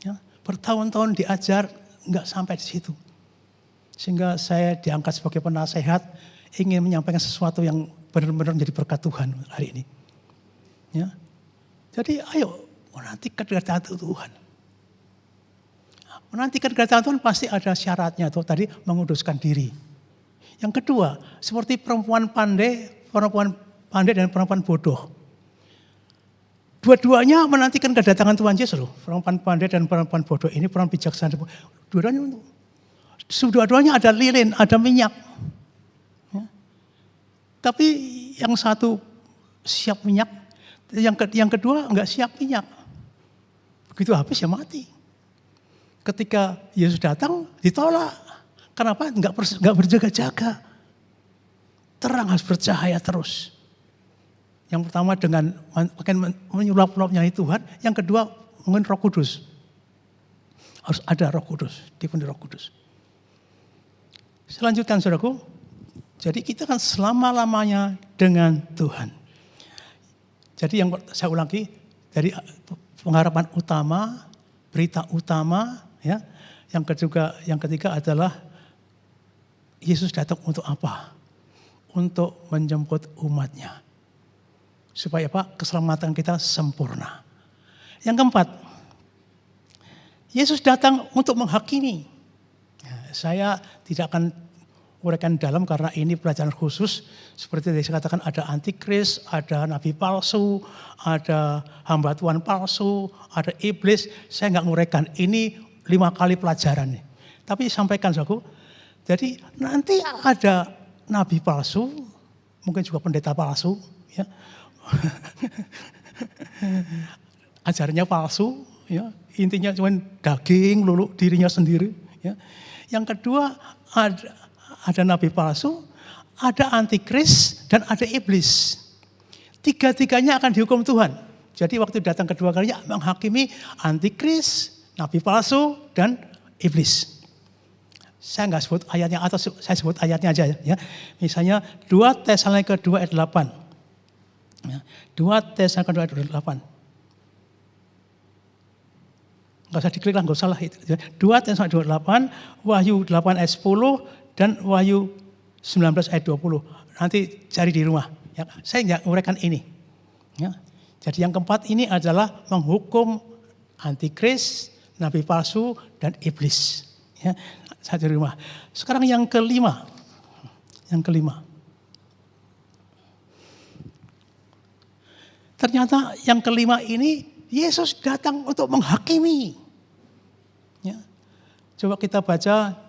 Ya, bertahun-tahun diajar, nggak sampai di situ. Sehingga saya diangkat sebagai penasehat, ingin menyampaikan sesuatu yang benar-benar menjadi berkat Tuhan hari ini. Ya. Jadi ayo menantikan kedatangan Tuhan. Menantikan kedatangan Tuhan pasti ada syaratnya tuh tadi menguduskan diri. Yang kedua, seperti perempuan pandai dan perempuan bodoh. Dua-duanya menantikan kedatangan Tuhan Yesus loh. Perempuan pandai dan perempuan bodoh ini perempuan bijaksana. Dua-duanya ada lilin, ada minyak. Ya. Tapi yang satu siap minyak, yang kedua enggak siap minyak. Begitu habis ya mati. Ketika Yesus datang ditolak. Kenapa? Enggak berjaga-jaga. Terang harus bercahaya terus. Yang pertama dengan menyulap-ulapnya Tuhan. Yang kedua mungkin Roh Kudus. Harus ada Roh Kudus, dipenuhi Roh Kudus. Selanjutnya saudaraku. Jadi kita kan selama-lamanya dengan Tuhan. Jadi yang saya ulangi dari pengharapan utama, berita utama, ya. Yang ketiga adalah Yesus datang untuk apa? Untuk menjemput umatnya. Supaya apa? Keselamatan kita sempurna. Yang keempat, Yesus datang untuk menghakimi. Ya, saya tidak akan uraikan dalam karena ini pelajaran khusus. Seperti yang saya katakan ada antikris, ada nabi palsu, ada hamba Tuhan palsu, ada iblis. Saya nggak nguraikan. Ini 5 kali pelajaran. Tapi sampaikan saudaraku. Jadi nanti ada nabi palsu, mungkin juga pendeta palsu. Ya. Ajarannya palsu. Ya. Intinya cuma daging, lulu dirinya sendiri. Ya. Yang kedua ada nabi palsu, ada antikris, dan ada iblis. Tiga-tiganya akan dihukum Tuhan. Jadi waktu datang kedua kalinya menghakimi antikris, nabi palsu, dan iblis. Saya nggak sebut ayatnya atau saya sebut ayatnya aja ya. Misalnya 2 Tesalonika 2 ayat 8. Ya, 2 Tesalonika 2 ayat 8. Nggak usah diklik lah, nggak usah lah. 2 Tesalonika 2 ayat 8, Wahyu 8 ayat 10, dan Wahyu 19 ayat 20. Nanti cari di rumah. Ya, saya nggak uraikan ini. Ya. Jadi yang keempat ini adalah menghukum antikris, nabi palsu, dan iblis. Ya, saya di rumah. Sekarang yang kelima. Ternyata yang kelima ini Yesus datang untuk menghakimi. Ya. Coba kita baca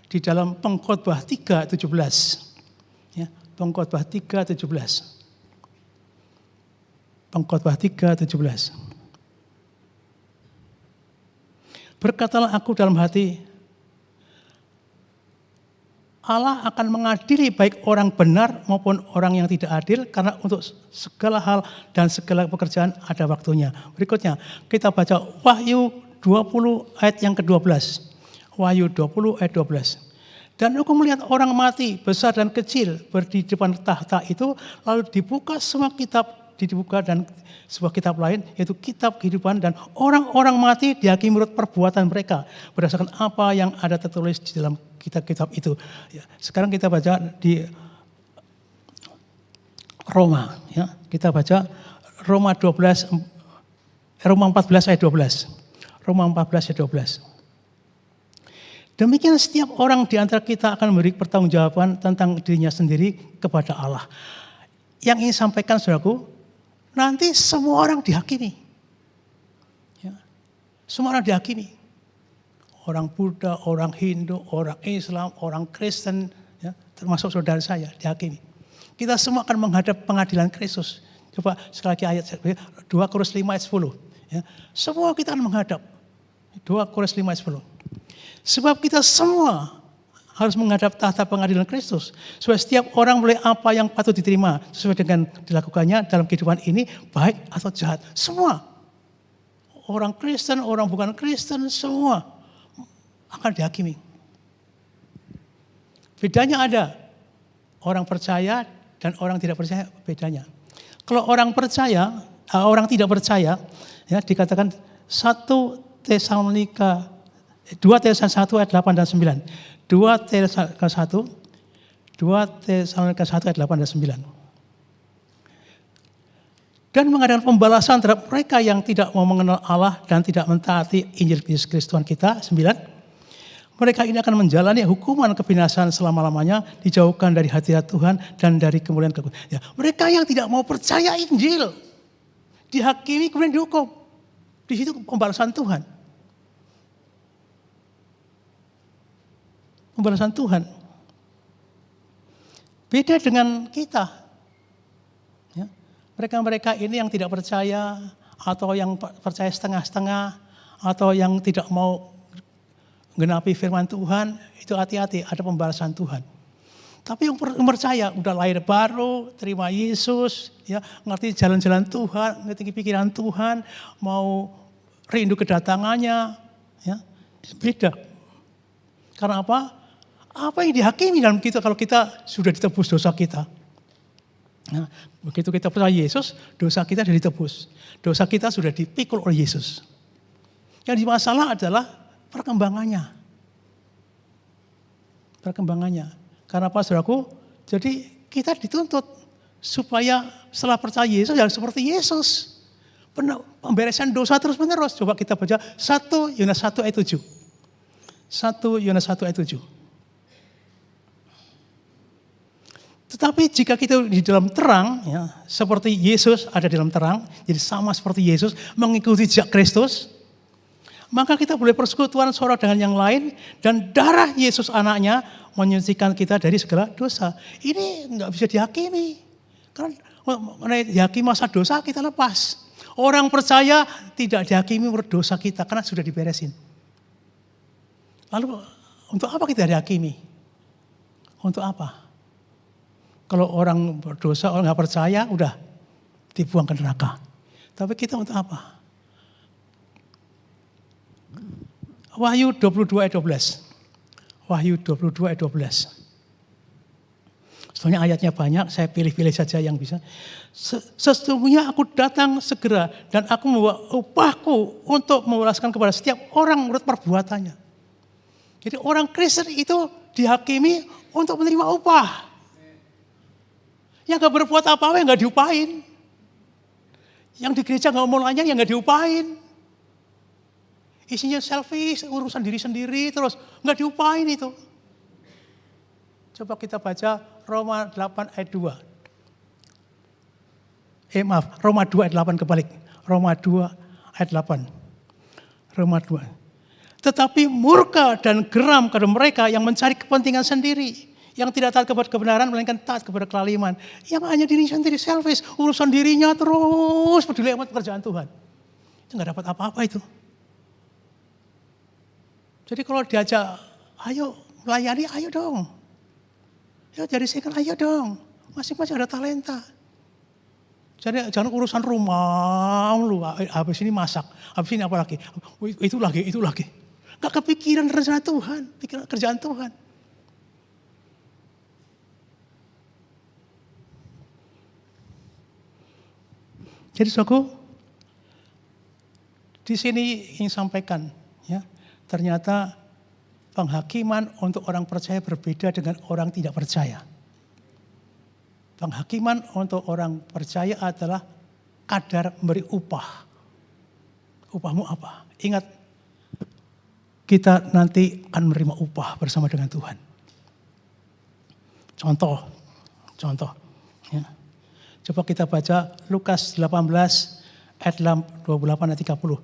di dalam Pengkhotbah 3:17. Ya, Pengkhotbah 3:17. Pengkhotbah 3:17. Berkatalah aku dalam hati, Allah akan mengadili baik orang benar maupun orang yang tidak adil, karena untuk segala hal dan segala pekerjaan ada waktunya. Berikutnya kita baca Wahyu 20 ayat yang ke-12. Wahyu 20 ayat 12. Dan aku melihat orang mati besar dan kecil berdiri di depan tahta itu, lalu dibuka semua kitab, dibuka dan sebuah kitab lain, yaitu kitab kehidupan, dan orang-orang mati dihakimi menurut perbuatan mereka berdasarkan apa yang ada tertulis di dalam kitab-kitab itu. Ya, sekarang kita baca di Roma, ya. Kita baca Roma 14 ayat 12. Roma 14 ayat 12. Demikian setiap orang di antara kita akan memberi pertanggungjawaban tentang dirinya sendiri kepada Allah. Yang ingin sampaikan saudaraku, nanti semua orang dihakimi. Ya. Semua orang dihakimi. Orang Buddha, orang Hindu, orang Islam, orang Kristen, ya, termasuk saudara saya dihakimi. Kita semua akan menghadap pengadilan Kristus. Coba sekali lagi ayat 2 Korintus 5 ayat 10. Ya. Semua kita akan menghadap. 2 Korintus 5 ayat 10. Sebab kita semua harus menghadap tahta pengadilan Kristus. Supaya setiap orang boleh apa yang patut diterima sesuai dengan dilakukannya dalam kehidupan ini, baik atau jahat. Semua. Orang Kristen, orang bukan Kristen, semua akan dihakimi. Bedanya ada. Orang percaya dan orang tidak percaya, bedanya. Kalau orang percaya, orang tidak percaya, ya dikatakan 2 Tesalonika 1 ayat 8 dan 9. 2 Tesalonika 1 ayat 8 dan 9. Dan mengadakan pembalasan terhadap mereka yang tidak mau mengenal Allah dan tidak mentaati Injil Yesus Kristus Tuhan kita. 9. Mereka ini akan menjalani hukuman kebinasaan selama-lamanya, dijauhkan dari hadirat Tuhan dan dari kemuliaan kekudusan. Ya, mereka yang tidak mau percaya Injil dihakimi kemudian dihukum. Di situ pembalasan Tuhan. Pembalasan Tuhan. Beda dengan kita. Mereka-mereka ini yang tidak percaya, atau yang percaya setengah-setengah, atau yang tidak mau genapi firman Tuhan, itu hati-hati, ada pembalasan Tuhan. Tapi yang percaya, udah lahir baru, terima Yesus, ya, ngerti jalan-jalan Tuhan, ngerti pikiran Tuhan, mau rindu kedatangannya, ya, beda. Karena apa? Apa yang dihakimi dalam kita kalau kita sudah ditebus dosa kita? Nah, begitu kita percaya Yesus, dosa kita sudah ditebus. Dosa kita sudah dipikul oleh Yesus. Yang dimasalah adalah perkembangannya. Perkembangannya. Karena apa, saudaraku? Jadi kita dituntut supaya setelah percaya Yesus, ya seperti Yesus. Pemberesan dosa terus menerus. Coba kita baca 1 Yohanes 1 ayat 7. 1 Yohanes 1 ayat 7. Tetapi jika kita di dalam terang, ya, seperti Yesus ada di dalam terang, jadi sama seperti Yesus mengikuti jejak Kristus, maka kita boleh persekutuan seorang dengan yang lain, dan darah Yesus anaknya menyucikan kita dari segala dosa. Ini nggak bisa dihakimi, karena dihakimi masa dosa kita lepas. Orang percaya tidak dihakimi dosa kita karena sudah diberesin. Lalu untuk apa kita dihakimi? Untuk apa? Kalau orang berdosa, orang nggak percaya, udah dibuang ke neraka. Tapi kita untuk apa? Wahyu 22 ayat 12. Wahyu 22 ayat 12. Soalnya ayatnya banyak, saya pilih-pilih saja yang bisa. Sesungguhnya aku datang segera dan aku membawa upahku untuk membalaskan kepada setiap orang menurut perbuatannya. Jadi orang Kristen itu dihakimi untuk menerima upah. Yang gak berbuat apa-apa yang gak diupahin. Yang di gereja gak mau nanya yang gak diupahin. Isinya selfish, urusan diri sendiri terus gak diupahin itu. Coba kita baca Roma 8 ayat 2. Roma 2 ayat 8 kebalik. Roma 2 ayat 8. Roma 2. Tetapi murka dan geram kepada mereka yang mencari kepentingan sendiri. Yang tidak taat kepada kebenaran, melainkan taat kepada kelaliman. Yang hanya diri sendiri, selfish. Urusan dirinya terus peduli amat pekerjaan Tuhan. Itu gak dapat apa-apa itu. Jadi kalau diajak, ayo melayani, ayo dong. Ya jadi second, ayo dong. Masing-masing ada talenta. Jadi jangan urusan rumah lu, habis ini masak, habis ini apa lagi. Itu lagi. Gak kepikiran rencana Tuhan, pikiran kerjaan Tuhan. Jadi saudaraku, di sini ingin sampaikan, ya, ternyata penghakiman untuk orang percaya berbeda dengan orang tidak percaya. Penghakiman untuk orang percaya adalah kadar memberi upah. Upahmu apa? Ingat, kita nanti akan menerima upah bersama dengan Tuhan. Contoh, ya. Coba kita baca Lukas 18 ayat 28 dan 30.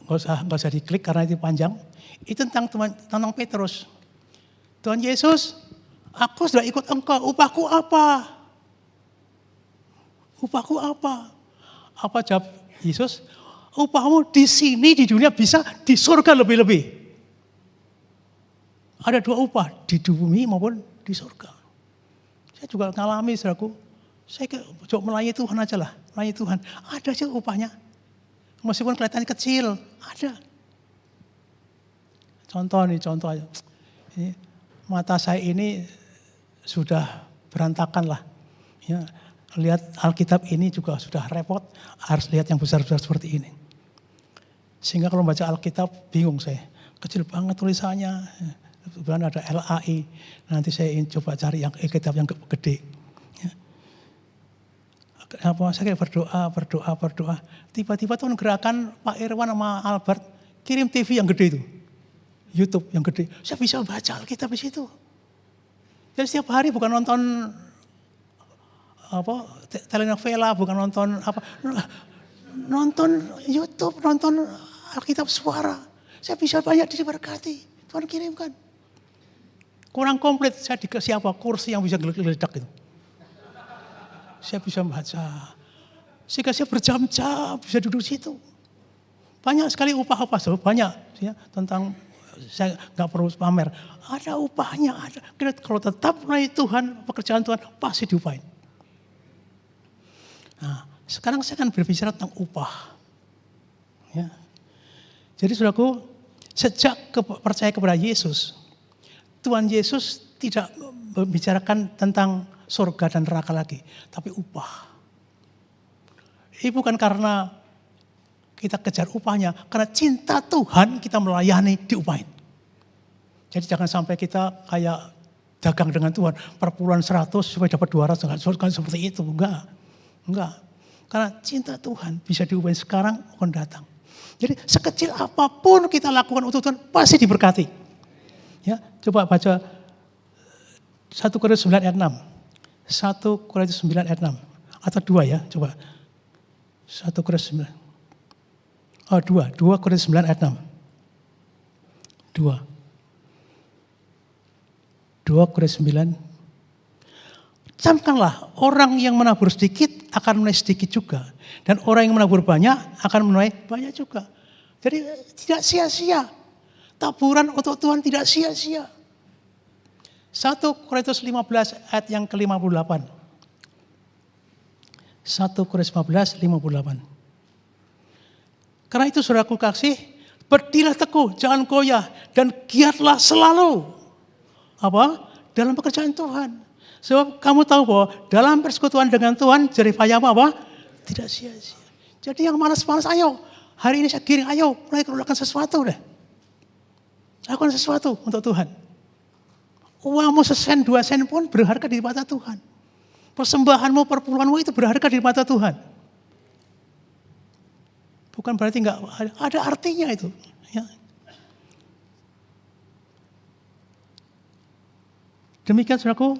Nggak usah diklik karena itu panjang. Itu tentang Petrus. Tuhan Yesus, aku sudah ikut engkau, upahku apa? Upahku apa? Apa jawab Yesus? Upahmu di sini di dunia bisa, di surga lebih-lebih. Ada 2 upah, di bumi maupun di surga. Saya juga ngalami, saudaraku. Saya coba melayani Tuhan aja lah, melayani Tuhan. Ada aja upahnya. Meskipun kelihatannya kecil, ada. Contoh aja. Ini, mata saya ini sudah berantakan lah. Ya, lihat Alkitab ini juga sudah repot, harus lihat yang besar-besar seperti ini. Sehingga kalau baca Alkitab bingung saya, kecil banget tulisannya, kemudian ada LAI, nanti saya ingin coba cari yang Alkitab yang gede. Saya kayak berdoa. Tiba-tiba Tuhan gerakan Pak Irwan sama Albert, kirim TV yang gede itu. YouTube yang gede. Saya bisa baca Alkitab di situ. Jadi setiap hari bukan nonton telenovela, bukan nonton nonton YouTube, nonton Alkitab suara. Saya bisa banyak diberkati. Tuhan kirimkan. Kurang komplit, saya dikasih kursi yang bisa geledak gitu. Saya bisa membaca. Sehingga saya berjam-jam bisa duduk situ. Banyak sekali upah-upah, banyak ya, tentang saya nggak perlu pamer. Ada upahnya, ada. Kalau tetap melayani Tuhan, pekerjaan Tuhan pasti diupahin. Nah, sekarang saya akan berbicara tentang upah. Ya. Jadi saudaraku, sejak percaya kepada Yesus, Tuhan Yesus tidak membicarakan tentang surga dan neraka lagi, tapi upah. Ini bukan karena kita kejar upahnya, karena cinta Tuhan kita melayani diupahin. Jadi jangan sampai kita kayak dagang dengan Tuhan, per bulan 100 supaya dapat 200, enggak seperti itu, enggak. Karena cinta Tuhan bisa diupahin sekarang akan datang. Jadi sekecil apapun kita lakukan untuk Tuhan pasti diberkati. Ya, coba baca 1 Korintus 9 ayat 6. 1 Korintus 9 ayat 6. Atau 2 ya, coba. 1 Korintus 9. Oh 2 Korintus 9 ayat 6. 2 Korintus 9. Camkanlah, orang yang menabur sedikit akan menuai sedikit juga. Dan orang yang menabur banyak akan menuai banyak juga. Jadi tidak sia-sia. Taburan untuk Tuhan tidak sia-sia. 1 Korintus 15 ayat yang ke-58. 1 Korintus 15, 58. Karena itu saudaraku kasih, berdirilah teguh, jangan goyah, dan giatlah selalu. Dalam pekerjaan Tuhan. Sebab kamu tahu bahwa dalam persekutuan dengan Tuhan, jerih payahmu tidak sia-sia. Jadi yang malas-malas, ayo. Hari ini saya giring, ayo. Mulai lakukan sesuatu deh. Lakukan sesuatu untuk Tuhan. Uangmu sesen, 2 sen pun berharga di mata Tuhan. Persembahanmu, perpuluhanmu itu berharga di mata Tuhan. Bukan berarti enggak ada artinya itu. Ya. Demikian saudaraku,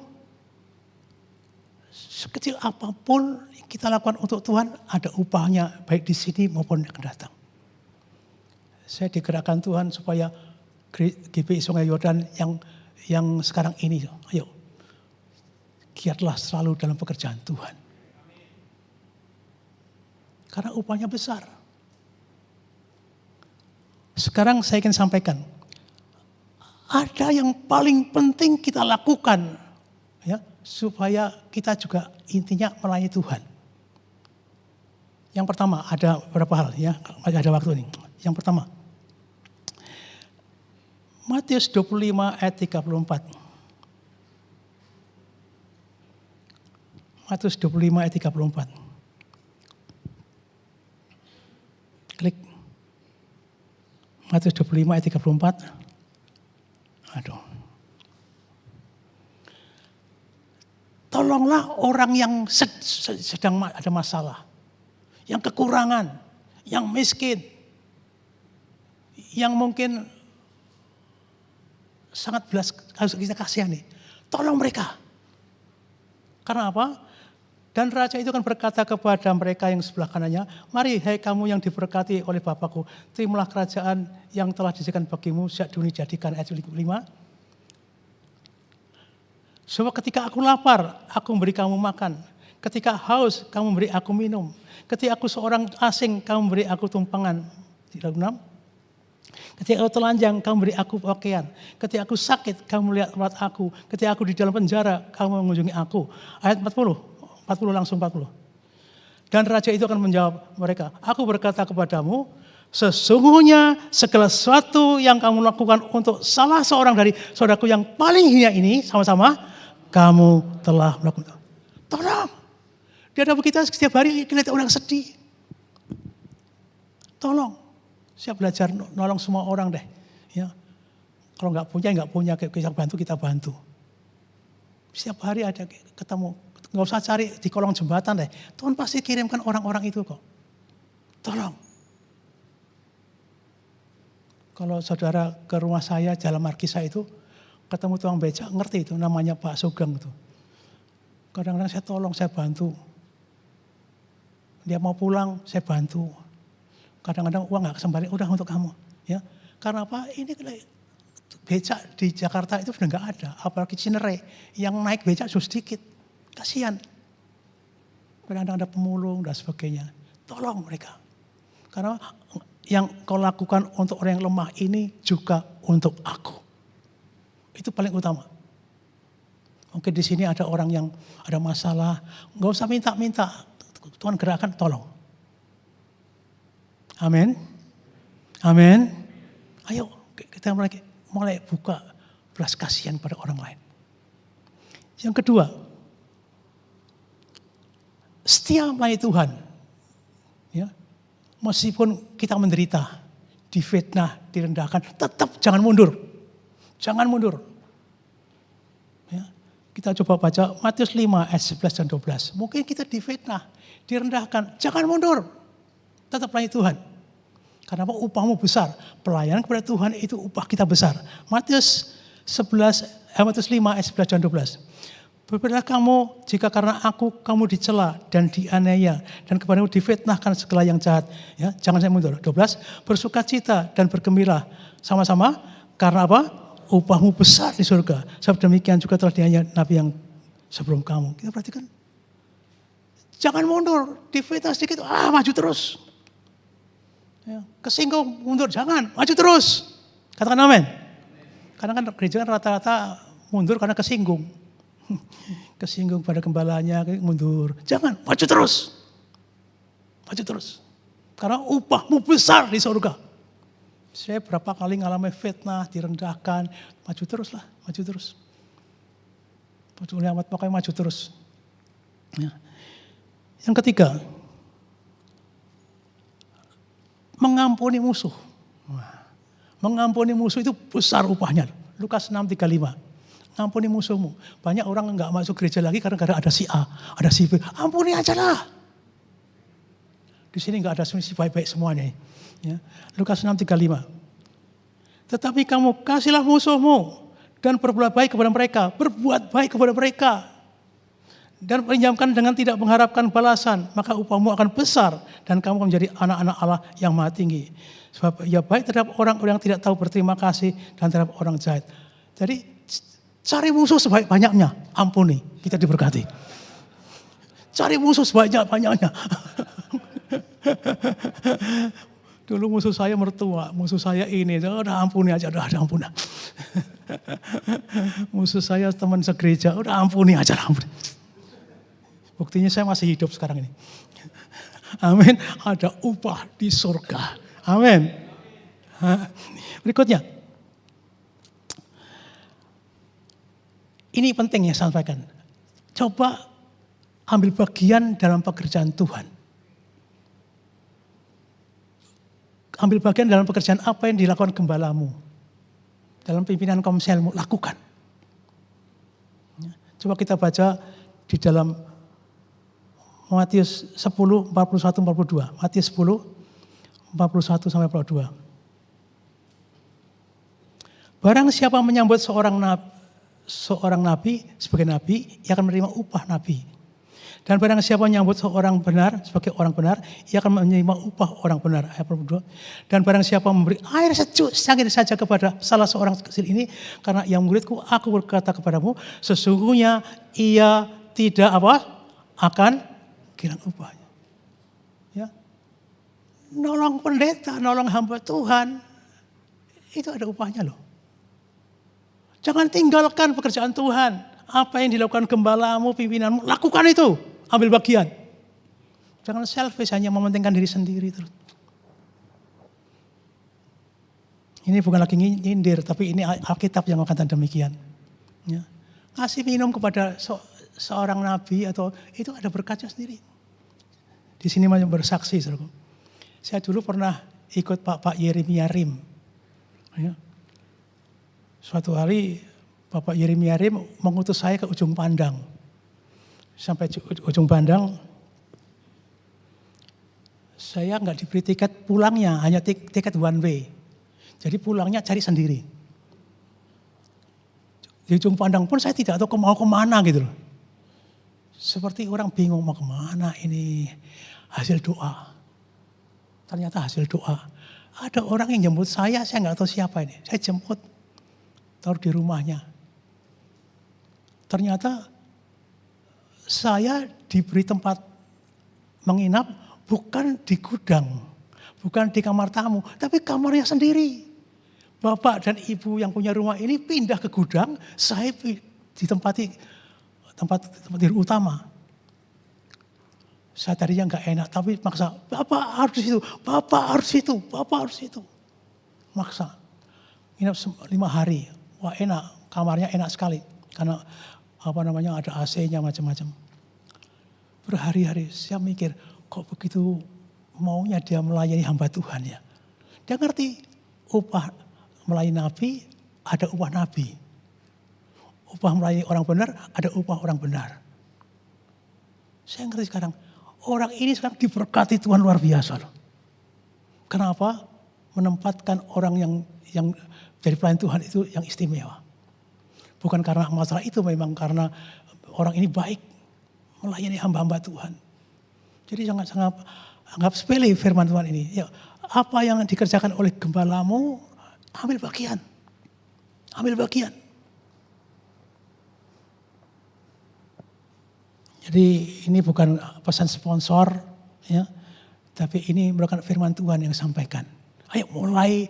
sekecil apapun yang kita lakukan untuk Tuhan, ada upahnya baik di sini maupun yang akan datang. Saya digerakkan Tuhan supaya GPI Sungai Yordan yang sekarang ini, ayo, giatlah selalu dalam pekerjaan Tuhan. Karena upahnya besar. Sekarang saya ingin sampaikan, ada yang paling penting kita lakukan, ya, supaya kita juga intinya melayani Tuhan. Yang pertama, ada beberapa hal, ya, masih ada waktu ini. Yang pertama, Matius 25 ayat 34. Matius 25 ayat 34. Klik. Matius 25 ayat 34. Aduh. Tolonglah orang yang sedang ada masalah. Yang kekurangan. Yang miskin. Yang mungkin sangat belas harus kita kasihani. Tolong mereka. Karena apa? Dan raja itu akan berkata kepada mereka yang sebelah kanannya, mari hai kamu yang diberkati oleh Bapakku, terimalah kerajaan yang telah disediakan bagimu sejak dunia dijadikan. Ayat 5. Sebab ketika aku lapar, aku memberi kamu makan. Ketika haus, kamu memberi aku minum. Ketika aku seorang asing, kamu memberi aku tumpangan. 6. Ketika aku telanjang, kamu beri aku pakaian. Ketika aku sakit, kamu melihat rawat aku. Ketika aku di dalam penjara, kamu mengunjungi aku. Ayat 40 langsung 40. Dan raja itu akan menjawab mereka, aku berkata kepadamu, sesungguhnya segala sesuatu yang kamu lakukan untuk salah seorang dari saudaraku yang paling hina ini, sama-sama, kamu telah melakukan. Tolong. Di hadapan kita setiap hari kita lihat orang sedih. Tolong, saya belajar nolong semua orang deh. Ya, kalau nggak punya, kita bantu. Setiap hari ada ketemu, nggak usah cari di kolong jembatan deh. Tuhan pasti kirimkan orang-orang itu kok. Tolong. Kalau saudara ke rumah saya, Jalan Markisa itu, ketemu tukang becak, ngerti itu namanya Pak Sugeng itu. Kadang-kadang saya tolong, saya bantu. Dia mau pulang, saya bantu. Kadang-kadang uang nggak kembali, udah untuk kamu. Ya, karena apa? Ini becak di Jakarta itu sudah nggak ada. Apalagi Cinere, yang naik becak sudah sedikit. Kasihan. Kadang-kadang ada pemulung dan sebagainya. Tolong mereka. Karena yang kau lakukan untuk orang yang lemah ini juga untuk aku. Itu paling utama. Mungkin di sini ada orang yang ada masalah, nggak usah minta-minta. Tuhan gerakan, tolong. Amin. Amin. Ayo kita mulai buka belas kasihan pada orang lain. Yang kedua, setia melayani Tuhan. Ya, meskipun kita menderita, difitnah, direndahkan, tetap jangan mundur. Jangan mundur. Ya, kita coba baca Matius 5 ayat 11 dan 12. Mungkin kita difitnah, direndahkan, jangan mundur. Tetap melayani Tuhan. Karena apa? Upahmu besar. Pelayanan kepada Tuhan itu upah kita besar. Matius 5 ayat 11 dan 12. Berbeda kamu jika karena aku kamu dicela dan dianiaya dan kepadamu difitnahkan segala yang jahat. Ya, jangan saya mundur. 12. Bersukacita dan bergembira sama-sama karena apa? Upahmu besar di surga. Sebab demikian juga telah dianiaya nabi yang sebelum kamu. Kita perhatikan. Jangan mundur, difitnah sedikit, maju terus. Ya, kesinggung mundur, jangan, maju terus. Katakan amin. Karena kan gereja rata-rata mundur karena kesinggung. Kesinggung pada gembalanya, mundur. Jangan, maju terus. Maju terus. Karena upahmu besar di surga. Saya berapa kali ngalami fitnah, direndahkan. Maju terus lah, maju terus. Pokoknya maju terus. Ya. Yang ketiga, mengampuni musuh. Mengampuni musuh itu besar upahnya. Lukas 6:35. Ampuni musuhmu. Banyak orang enggak masuk gereja lagi karena ada si A, ada si B. Ampuni aja lah. Di sini enggak ada si baik-baik semuanya. Ya. Lukas 6:35. Tetapi kamu kasihlah musuhmu dan berbuat baik kepada mereka. Berbuat baik kepada mereka. Dan pinjamkan dengan tidak mengharapkan balasan. Maka upahmu akan besar. Dan kamu akan menjadi anak-anak Allah yang maha tinggi. Sebab ia baik terhadap orang-orang yang tidak tahu berterima kasih. Dan terhadap orang jahat. Jadi cari musuh sebanyak-banyaknya. Ampuni. Kita diberkati. Cari musuh sebanyak-banyaknya. Dulu musuh saya mertua. Musuh saya ini. Udah ampuni aja. Udah ampuni. Musuh saya teman segereja. Udah ampuni aja. Ampuni. Buktinya saya masih hidup sekarang ini. Amin. Ada upah di surga. Amin. Berikutnya. Ini penting ya sampaikan. Coba ambil bagian dalam pekerjaan Tuhan. Ambil bagian dalam pekerjaan apa yang dilakukan gembalamu. Dalam pimpinan komselmu, lakukan. Coba kita baca di dalam Matius 10, 41, 42. Matius 10, 41 sampai 42. Barang siapa menyambut seorang nabi sebagai nabi, ia akan menerima upah nabi. Dan barang siapa menyambut seorang benar sebagai orang benar, ia akan menerima upah orang benar. Ayat 42. Dan barang siapa memberi air sejuk saja kepada salah seorang kecil ini, karena yang muridku, aku berkata kepadamu, sesungguhnya ia tidak akan kehilangan upahnya. Ya. Nolong pendeta, nolong hamba Tuhan, itu ada upahnya loh. Jangan tinggalkan pekerjaan Tuhan. Apa yang dilakukan gembalamu, pimpinanmu, lakukan itu. Ambil bagian. Jangan selfish, hanya mementingkan diri sendiri terus. Ini bukan lagi nyindir, tapi ini Alkitab yang mengatakan demikian. Ya. Kasih minum kepada seorang nabi atau itu ada berkatnya sendiri. Di sini banyak bersaksi, saudaraku. Saya dulu pernah ikut Pak Yeremia Rim. Ya. Suatu hari Bapak Yeremia Rim mengutus saya ke Ujung Pandang. Sampai Ujung Pandang, saya nggak diberi tiket pulangnya, hanya tiket one way. Jadi pulangnya cari sendiri. Di Ujung Pandang pun saya tidak tahu mau kemana gitu loh. Seperti orang bingung mau kemana ini, hasil doa. Ternyata hasil doa. Ada orang yang jemput saya nggak tahu siapa ini. Saya jemput, taruh di rumahnya. Ternyata saya diberi tempat menginap bukan di gudang, bukan di kamar tamu, tapi kamarnya sendiri. Bapak dan ibu yang punya rumah ini pindah ke gudang, saya ditempati tempat tidur utama. Saya tadinya nggak enak, tapi maksa, Bapak harus di situ, Bapak harus situ, Bapak harus situ. Maksa. Nginap 5 hari, wah enak, kamarnya enak sekali. Karena ada AC-nya macam-macam. Berhari-hari saya mikir, kok begitu maunya dia melayani hamba Tuhan ya. Dia ngerti upah melayani nabi, ada upah nabi. Upah melayani orang benar, ada upah orang benar. Saya ngerti sekarang, orang ini sekarang diberkati Tuhan luar biasa loh. Kenapa? Menempatkan orang yang jadi pelayan Tuhan itu yang istimewa. Bukan karena masalah itu, memang karena orang ini baik melayani hamba-hamba Tuhan. Jadi jangan anggap sepele firman Tuhan ini. Ya, apa yang dikerjakan oleh gembalamu, ambil bagian. Ambil bagian. Jadi ini bukan pesan sponsor, ya, tapi ini merupakan firman Tuhan yang sampaikan. Ayo mulai,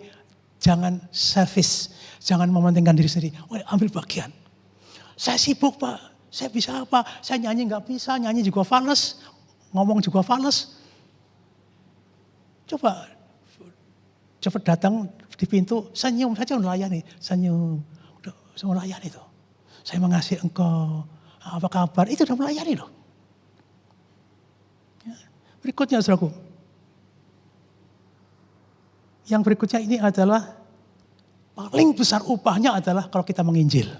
jangan selfish, jangan mementingkan diri sendiri. Ambil bagian. Saya sibuk Pak, saya bisa apa? Saya nyanyi nggak bisa, nyanyi juga fales, ngomong juga fales. Coba datang di pintu, senyum saja melayani, senyum, udah melayani itu. Saya mengasihi engkau, apa kabar? Itu udah melayani loh. Berikutnya saudaraku. Yang berikutnya ini adalah paling besar upahnya adalah kalau kita menginjil.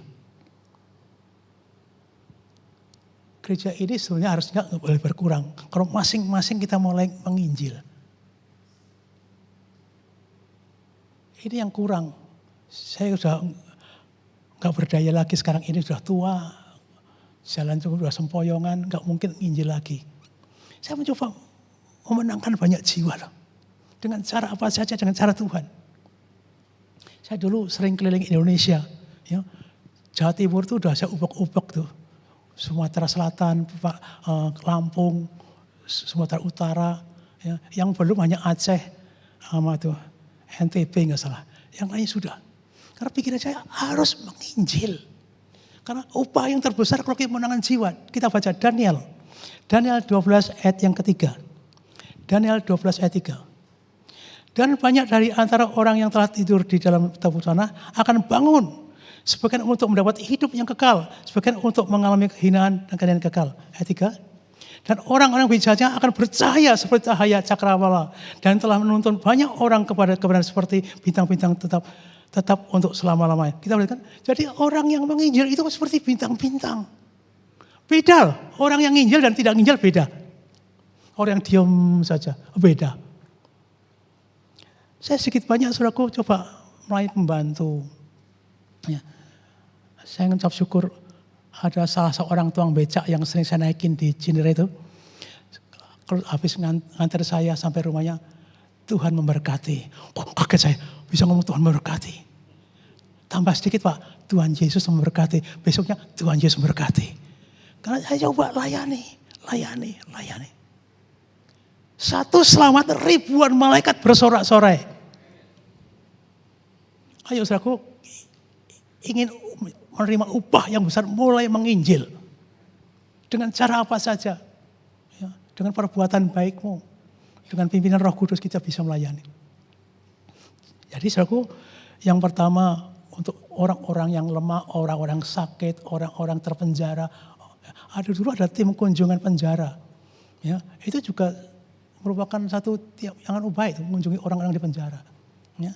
Gereja ini sebenarnya harusnya nggak boleh berkurang. Kalau masing-masing kita mulai menginjil. Ini yang kurang. Saya sudah nggak berdaya lagi sekarang ini, sudah tua. Jalan sudah sempoyongan, nggak mungkin menginjil lagi. Saya mencoba memenangkan banyak jiwa loh. Dengan cara apa saja, dengan cara Tuhan. Saya dulu sering keliling Indonesia. Ya. Jawa Timur tuh udah saya ubek-ubek tuh. Sumatera Selatan, Lampung, Sumatera Utara. Ya. Yang belum hanya Aceh sama tuh NTB nggak salah. Yang lain sudah. Karena pikiran saya harus menginjil. Karena upah yang terbesar kalau kita menangkan jiwa. Kita baca Daniel. Daniel 12 ayat yang ketiga. Daniel 12 ayat 3. Dan banyak dari antara orang yang telah tidur di dalam tabut tanah akan bangun. Sebagian untuk mendapat hidup yang kekal. Sebagian untuk mengalami kehinaan dan keadaan kekal. Ayat 3. Dan orang-orang bijaknya akan bercahaya seperti cahaya cakrawala. Dan telah menuntun banyak orang kepada kebenaran seperti bintang-bintang tetap untuk selama-lamanya. Kita melihat kan? Jadi orang yang menginjil itu seperti bintang-bintang. Beda. Orang yang nginjil dan tidak nginjil beda. Orang yang diam saja beda. Saya sedikit banyak saudaraku coba mulai membantu. Ya. Saya mengucap syukur ada salah seorang tukang becak yang sering saya naikin di Cinere itu. Kalau habis ngantar saya sampai rumahnya, Tuhan memberkati. Oh, kaget saya bisa ngomong Tuhan memberkati. Tambah sedikit Pak, Tuhan Yesus memberkati. Besoknya Tuhan Yesus memberkati. Karena saya coba layani. Satu selamat ribuan malaikat bersorak-sorai. Ayo saudaraku, ingin menerima upah yang besar, mulai menginjil. Dengan cara apa saja. Ya, dengan perbuatan baikmu. Dengan pimpinan Roh Kudus kita bisa melayani. Jadi saudaraku, yang pertama untuk orang-orang yang lemah, orang-orang sakit, orang-orang terpenjara. Dulu ada tim kunjungan penjara. Ya, itu juga merupakan satu yang baik, mengunjungi orang-orang di penjara. Ya.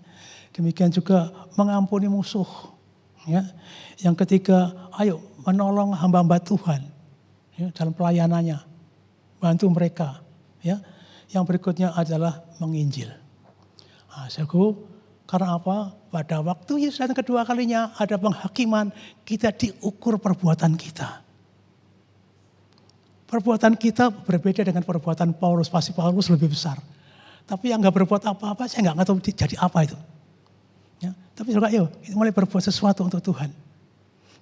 Demikian juga mengampuni musuh. Ya. Yang ketiga, ayo menolong hamba-hamba Tuhan ya, dalam pelayanannya, bantu mereka. Ya. Yang berikutnya adalah menginjil. Nah, karena apa? Pada waktu Yesus datang kedua kalinya ada penghakiman, kita diukur perbuatan kita. Perbuatan kita berbeda dengan perbuatan Paulus. Pasti Paulus lebih besar. Tapi yang gak berbuat apa-apa, saya gak tahu jadi apa itu. Ya, tapi juga yuk, kita mulai berbuat sesuatu untuk Tuhan.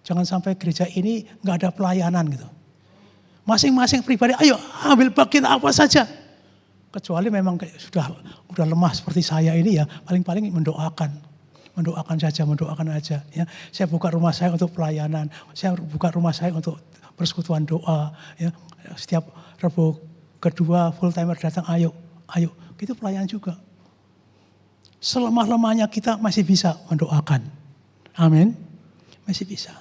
Jangan sampai gereja ini gak ada pelayanan gitu. Masing-masing pribadi, ayo ambil bagian apa saja. Kecuali memang sudah lemah seperti saya ini ya, paling-paling mendoakan aja. Ya, saya buka rumah saya untuk pelayanan, saya buka rumah saya untuk persekutuan doa. Ya, setiap Rabu kedua full timer datang, ayo, itu pelayanan juga. Selemah-lemahnya kita masih bisa mendoakan, amin, masih bisa.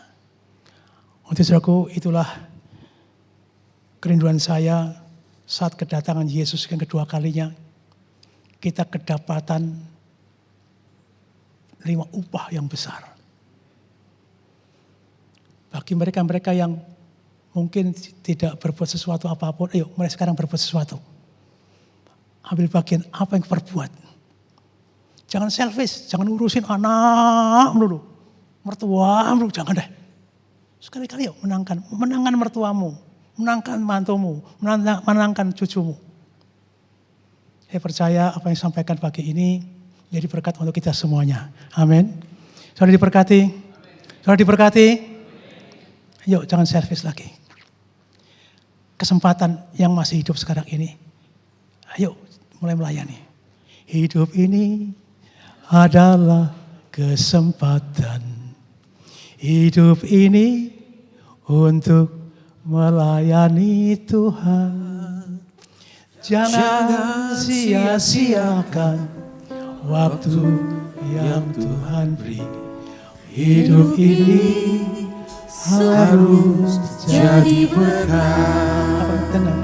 Untuk saudaraku, itulah kerinduan saya saat kedatangan Yesus yang kedua kalinya. Kita kedapatan 5 upah yang besar. Bagi mereka-mereka yang mungkin tidak berbuat sesuatu apapun, ayo mulai sekarang berbuat sesuatu. Ambil bagian apa yang berbuat. Jangan selfish, jangan urusin anak melulu. Mertua melulu, jangan deh. Sekali-kali yuk menangkan mertuamu, menangkan mantumu, menangkan cucumu. Saya percaya apa yang disampaikan pagi ini jadi berkat untuk kita semuanya. Amin. Saudara diberkati. Yuk jangan selfish lagi. Kesempatan yang masih hidup sekarang ini, ayo mulai melayani. Hidup ini adalah kesempatan. Hidup ini untuk melayani Tuhan. Jangan sia-siakan waktu yang Tuhan beri. Hidup ini harus jadi berkat. Tenang.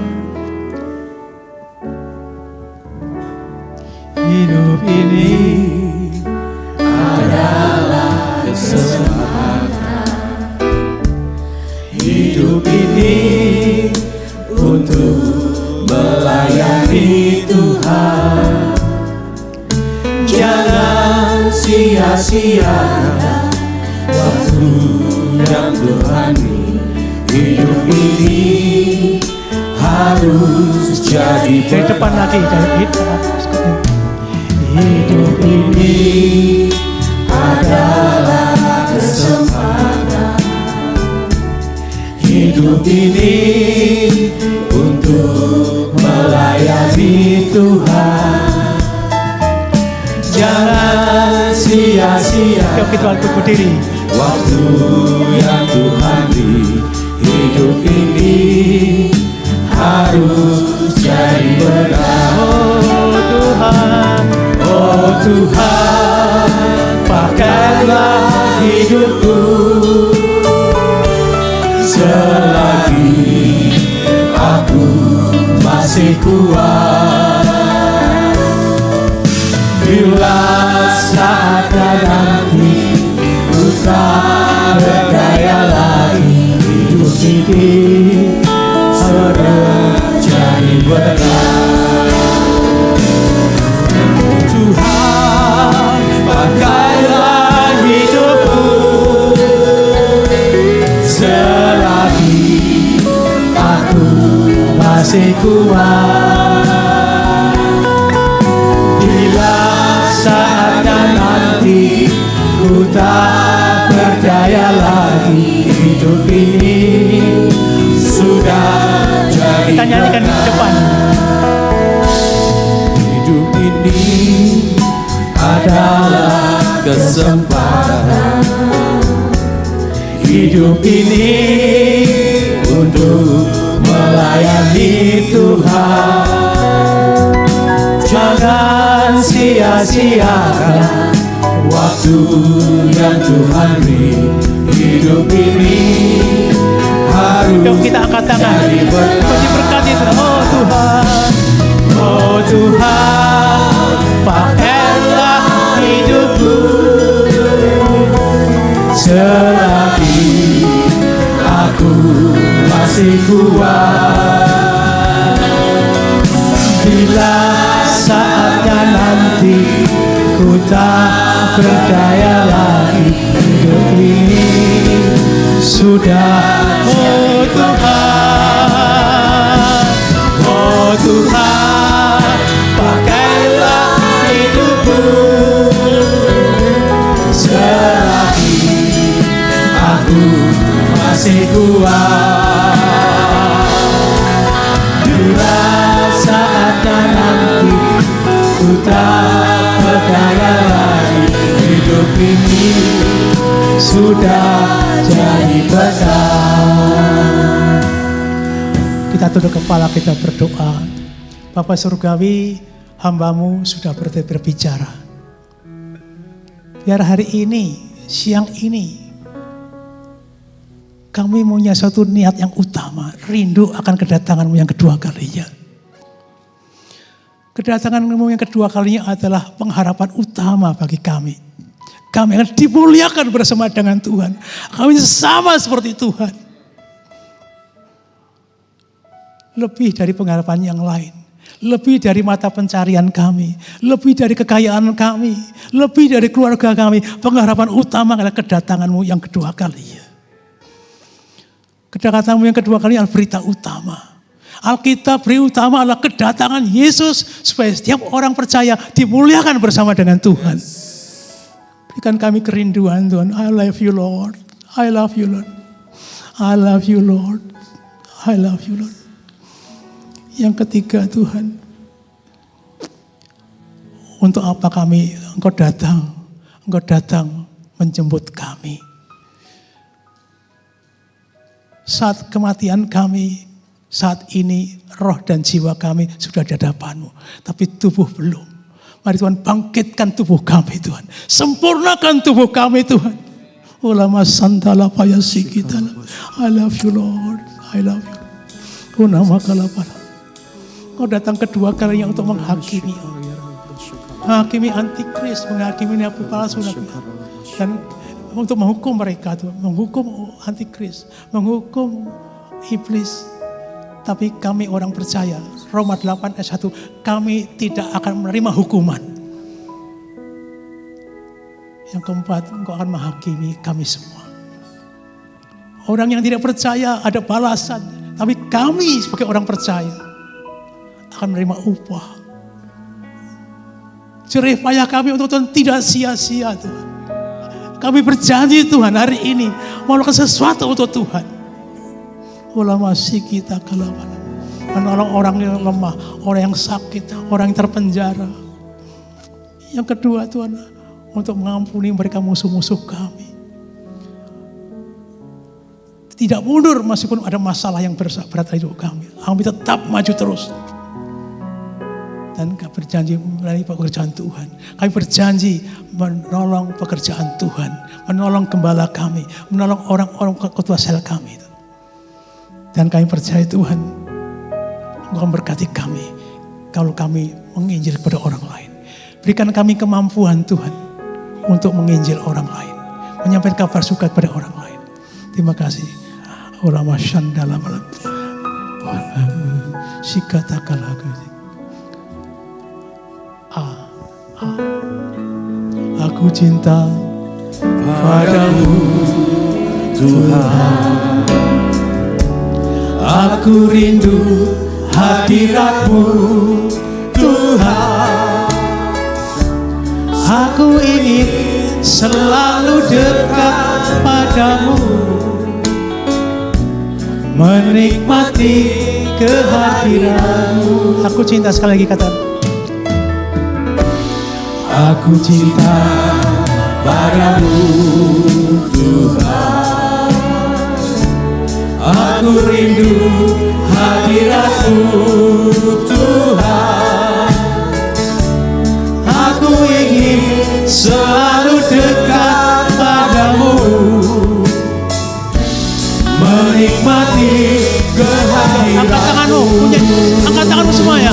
Hidup ini adalah kesempatan. Hidup ini untuk melayani Tuhan. Jangan sia-siakan waktu yang Tuhan beri. Hidup ini harus jadi berkat. Dari depan lagi, hidup ini adalah kesempatan. Hidup ini untuk melayani Tuhan. Jangan sia-sia. Yuk kita berdiri. Waktu yang Tuhan beri. Hidup ini harus jadi berkat. Oh Tuhan, pakailah hidupku selagi aku masih kuat. Bila saatnya nanti ku tak berdaya lagi, hidup ini harus jadi berkat. Tuhan, pakailah hidupku selagi aku masih kuat. Bila saatnya nanti ku tak berdaya lagi, hidup ini sudah jadi. Kita nyanyikan di depan. Hidup ini adalah kesempatan. Hidup ini untuk melayani Tuhan. Jangan sia-siakan waktu yang Tuhan beri. Hidup ini harus Yuk kita angkat tangan. Diberkati Tuhan. Oh Tuhan, oh Tuhan, pakailah hidupku selagi aku masih kuat. Bila saatnya nanti ku tak berdaya lagi, hidup ini sudah. Oh Tuhan, oh Tuhan, pakailah hidupku selagi aku masih kuat. Bila saatnya nanti ku tak berdaya lagi, hidup ini sudah jadi berkah. Kita tunduk kepala, kita berdoa. Bapa Surgawi, hamba-Mu sudah berbicara. Biar hari ini, siang ini, kami punya satu niat yang utama, rindu akan kedatangan-Mu yang kedua kalinya. Kedatangan-Mu yang kedua kalinya adalah pengharapan utama bagi kami. Kami akan dimuliakan bersama dengan Tuhan. Kami sama seperti Tuhan. Lebih dari pengharapan yang lain. Lebih dari mata pencarian kami. Lebih dari kekayaan kami. Lebih dari keluarga kami. Pengharapan utama adalah kedatangan-Mu yang kedua kalinya. Kedatangan-Mu yang kedua kalinya adalah berita utama. Alkitab beri utama adalah kedatangan Yesus supaya setiap orang percaya dimuliakan bersama dengan Tuhan. Berikan kami kerinduan Tuhan. I love you Lord. I love you Lord. I love you Lord. I love you Lord. Yang ketiga Tuhan. Untuk apa kami Engkau datang? Engkau datang menjemput kami. Saat kematian kami, saat ini roh dan jiwa kami sudah di hadapan-Mu. Tapi tubuh belum. Mari Tuhan bangkitkan tubuh kami Tuhan. Sempurnakan tubuh kami Tuhan. Ulama santala payasi kita. I love you Lord. I love you. Unama kalapala. Kau datang kedua kalinya untuk menghakimi. Menghakimi antikris, menghakimi nabi palsu. Dan untuk menghukum mereka Tuhan. Menghukum antikris. Menghukum iblis. Tapi kami orang percaya, Roma 8 ayat 1, kami tidak akan menerima hukuman. Yang keempat, Engkau akan menghakimi kami semua. Orang yang tidak percaya ada balasan, tapi kami sebagai orang percaya akan menerima upah. Jerih payah kami untuk Tuhan tidak sia-sia Tuhan. Kami berjanji Tuhan hari ini melakukan sesuatu untuk Tuhan. Ulama kita kalawan, menolong orang yang lemah, orang yang sakit, orang yang terpenjara. Yang kedua Tuhan, untuk mengampuni mereka musuh-musuh kami. Tidak mundur meskipun ada masalah yang berat di hidup kami. Kami tetap maju terus. Dan kami berjanji melalui pekerjaan Tuhan. Kami berjanji menolong pekerjaan Tuhan. Menolong gembala kami. Menolong orang-orang ketua sel kami. Dan kami percaya Tuhan, Engkau memberkati kami kalau kami menginjil kepada orang lain. Berikan kami kemampuan Tuhan untuk menginjil orang lain. Menyampaikan kabar suka kepada orang lain. Terima kasih. Ulama syandala malam. Sikatakalaka. Aku cinta padamu Tuhan. Aku rindu hadirat-Mu Tuhan. Aku ingin selalu dekat padamu, menikmati kehadiran-Mu. Aku cinta, sekali lagi kata. Aku cinta padamu Tuhan. Aku rindu hadirat-Mu Tuhan. Aku ingin selalu dekat padamu, menikmati tanganmu semuanya.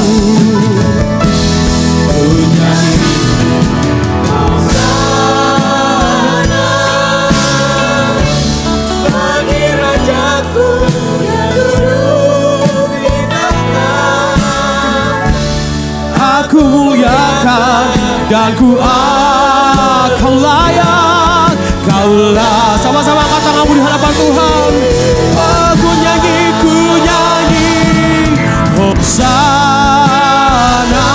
Bagi Rajaku yang duduk di tahta. Aku muliakan dan ku akan layak. Kaulah, sama-sama angkat tanganmu di hadapan Tuhan. Aku nyanyi, Hosana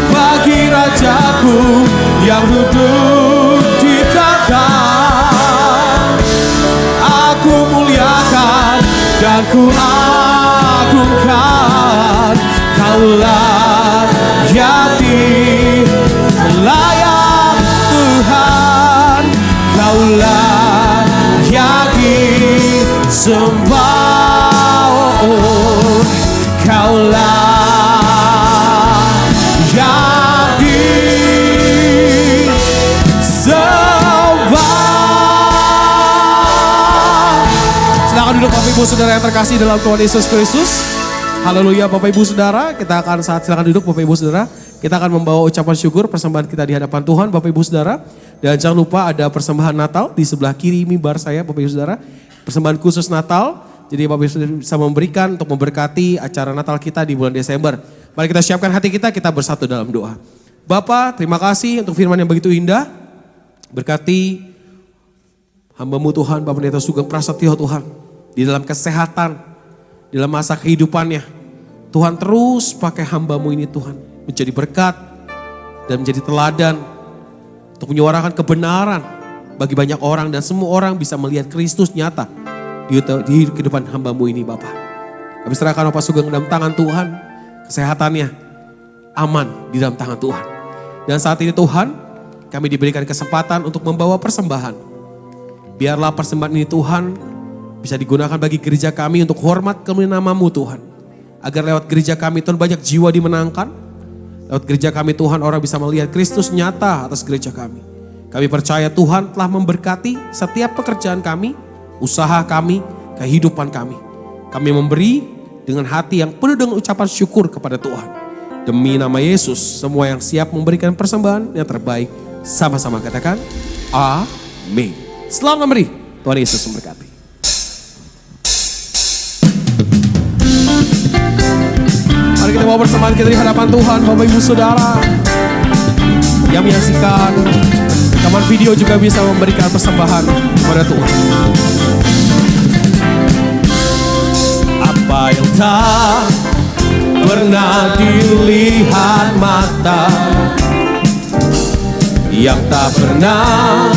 bagi Rajaku yang duduk di tahta. Aku muliakan dan ku agungkan. Kaulah yang layak Tuhan. Kaulah yang disembah. Kaulah yang disembah. Silakan duduk Bapak Ibu Saudara yang terkasih dalam Tuhan Yesus Kristus. Haleluya Bapak Ibu Saudara, kita akan silakan duduk Bapak Ibu Saudara. Kita akan membawa ucapan syukur persembahan kita di hadapan Tuhan Bapak Ibu Saudara. Dan jangan lupa ada persembahan Natal di sebelah kiri mimbar saya Bapak Ibu Saudara. Persembahan khusus Natal, jadi Bapak Ibu Saudara bisa memberikan untuk memberkati acara Natal kita di bulan Desember. Mari kita siapkan hati kita bersatu dalam doa. Bapa, terima kasih untuk firman yang begitu indah. Berkati hamba-Mu Tuhan, Bapak Pendeta Sugeng Prasetyo Tuhan. Di dalam kesehatan, di dalam masa kehidupannya. Tuhan terus pakai hamba-Mu ini Tuhan. Menjadi berkat dan menjadi teladan. Untuk menyuarakan kebenaran bagi banyak orang dan semua orang bisa melihat Kristus nyata di kehidupan hamba-Mu ini Bapak. Kami serahkan Bapak Sugeng dalam tangan Tuhan. Kesehatannya aman di dalam tangan Tuhan. Dan saat ini Tuhan, kami diberikan kesempatan untuk membawa persembahan. Biarlah persembahan ini Tuhan bisa digunakan bagi gereja kami untuk hormat kemuliaan nama-Mu Tuhan. Agar lewat gereja kami Tuhan banyak jiwa dimenangkan. Lewat gereja kami Tuhan orang bisa melihat Kristus nyata atas gereja kami. Kami percaya Tuhan telah memberkati setiap pekerjaan kami, usaha kami, kehidupan kami. Kami memberi dengan hati yang penuh dengan ucapan syukur kepada Tuhan. Demi nama Yesus, semua yang siap memberikan persembahan yang terbaik, sama-sama katakan, amin. Selamat memberi, Tuhan Yesus memberkati. Mari kita bawa persembahan kita di hadapan Tuhan, Bapak Ibu Saudara. Yang menyaksikan rekaman video juga bisa memberikan persembahan kepada Tuhan. Apa yang tak pernah dilihat mata, yang tak pernah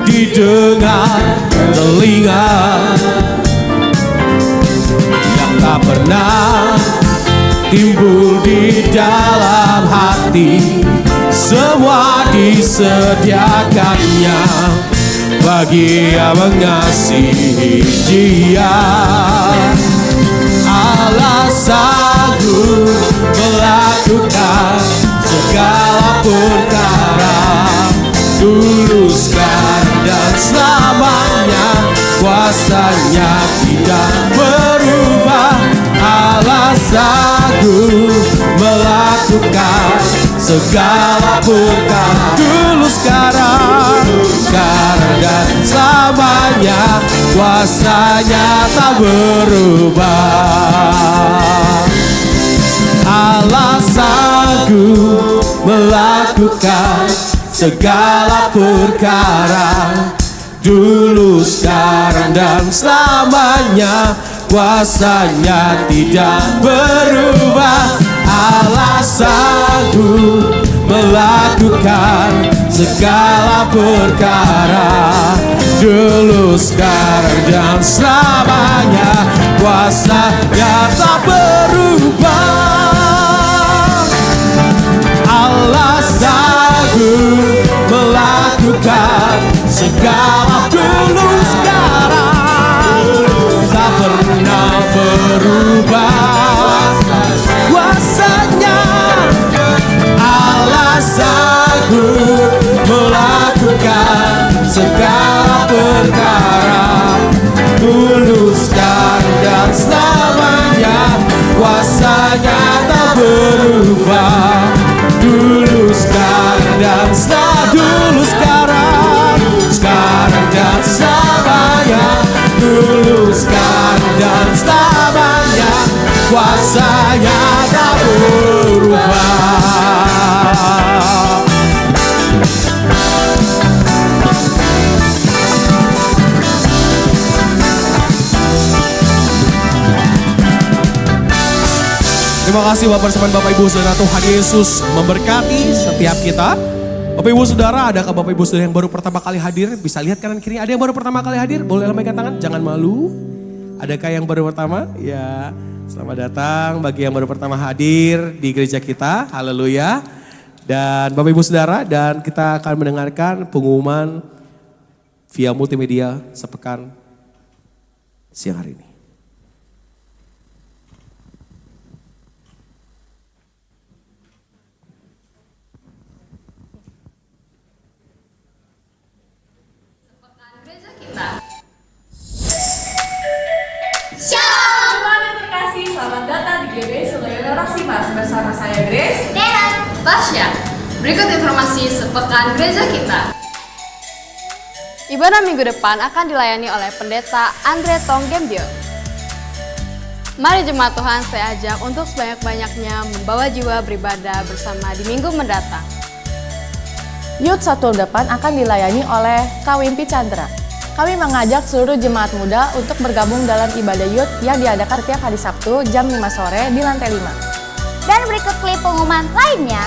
didengar telinga, yang tak pernah timbul di dalam hati, semua disediakannya bagi yang mengasihi Dia. Allah sanggup melakukan segala perkara, dulu, sekarang, dan selamanya. Kuasanya tidak berubah. Allah sanggup melakukan segala perkara, dulu, sekarang, dan selamanya. Kuasanya tak berubah. Allah sanggup melakukan segala perkara, dulu, sekarang, dan selamanya. Kuasanya tidak berubah. Allah sanggup melakukan segala perkara, dulu, sekarang, dan selamanya. Kuasanya tak berubah. Allah sanggup melakukan segala, dulu, sekarang, tak pernah berubah. Kuasanya Allah sanggup melakukan segala perkara, dulu, sekarang, dan selamanya. kuasanya tak berubah. Dulu, sekarang, dan sekarang dan selamanya. Dulu, sekarang, dan selamanya. Kuasanya tak berubah. Terima kasih Bapak bersama Bapak Ibu Saudara, Tuhan Yesus memberkati setiap kita. Bapak Ibu Saudara, adakah Bapak Ibu Saudara yang baru pertama kali hadir? Bisa lihat kanan kiri, ada yang baru pertama kali hadir? Boleh lambaikan tangan, jangan malu. Adakah yang baru pertama? Ya, selamat datang bagi yang baru pertama hadir di gereja kita, haleluya. Dan Bapak Ibu Saudara, dan kita akan mendengarkan pengumuman via multimedia sepekan siang hari ini. Shalom teman yang terkasih, selamat datang di GBI Sungai Rosimas bersama saya Grace dan Tasya. Berikut informasi sepekan gereja kita. Ibadah minggu depan akan dilayani oleh Pendeta Andre Tong Gembio. Mari jemaat Tuhan, saya ajak untuk sebanyak-banyaknya membawa jiwa beribadah bersama di minggu mendatang. Youth 18 akan dilayani oleh Kawimpi Chandra. Kami mengajak seluruh jemaat muda untuk bergabung dalam ibadah youth yang diadakan setiap hari Sabtu jam 5 sore di lantai 5. Dan berikut klip pengumuman lainnya.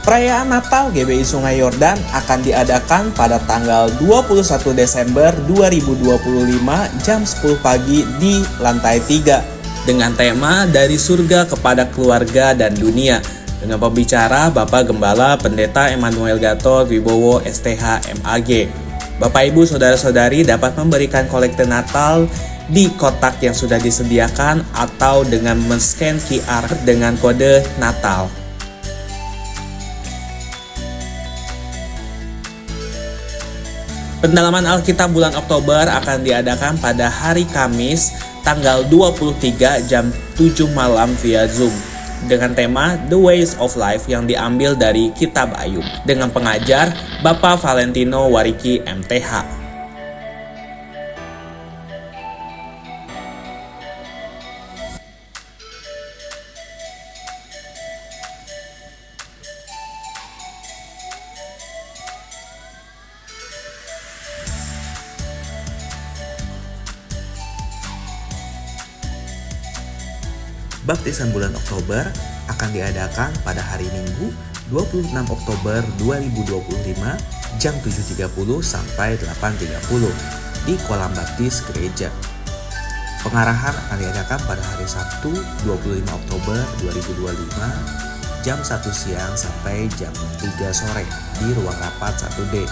Perayaan Natal GBI Sungai Yordan akan diadakan pada tanggal 21 Desember 2025 jam 10 pagi di lantai 3 dengan tema Dari Surga kepada Keluarga dan Dunia dengan pembicara Bapak Gembala Pendeta Emmanuel Gatot Wibowo STH MAG. Bapak Ibu Saudara-saudari dapat memberikan kolekte Natal di kotak yang sudah disediakan atau dengan men-scan QR dengan kode Natal. Pendalaman Alkitab bulan Oktober akan diadakan pada hari Kamis tanggal 23 jam 7 malam via Zoom dengan tema The Ways of Life yang diambil dari Kitab Ayub dengan pengajar Bapak Valentino Wariki MTH. Baptisan bulan Oktober akan diadakan pada hari Minggu 26 Oktober 2025 jam 7.30 sampai 8.30 di Kolam Baptis Gereja. Pengarahan akan diadakan pada hari Sabtu 25 Oktober 2025 jam 1 siang sampai jam 3 sore di ruang rapat 1D.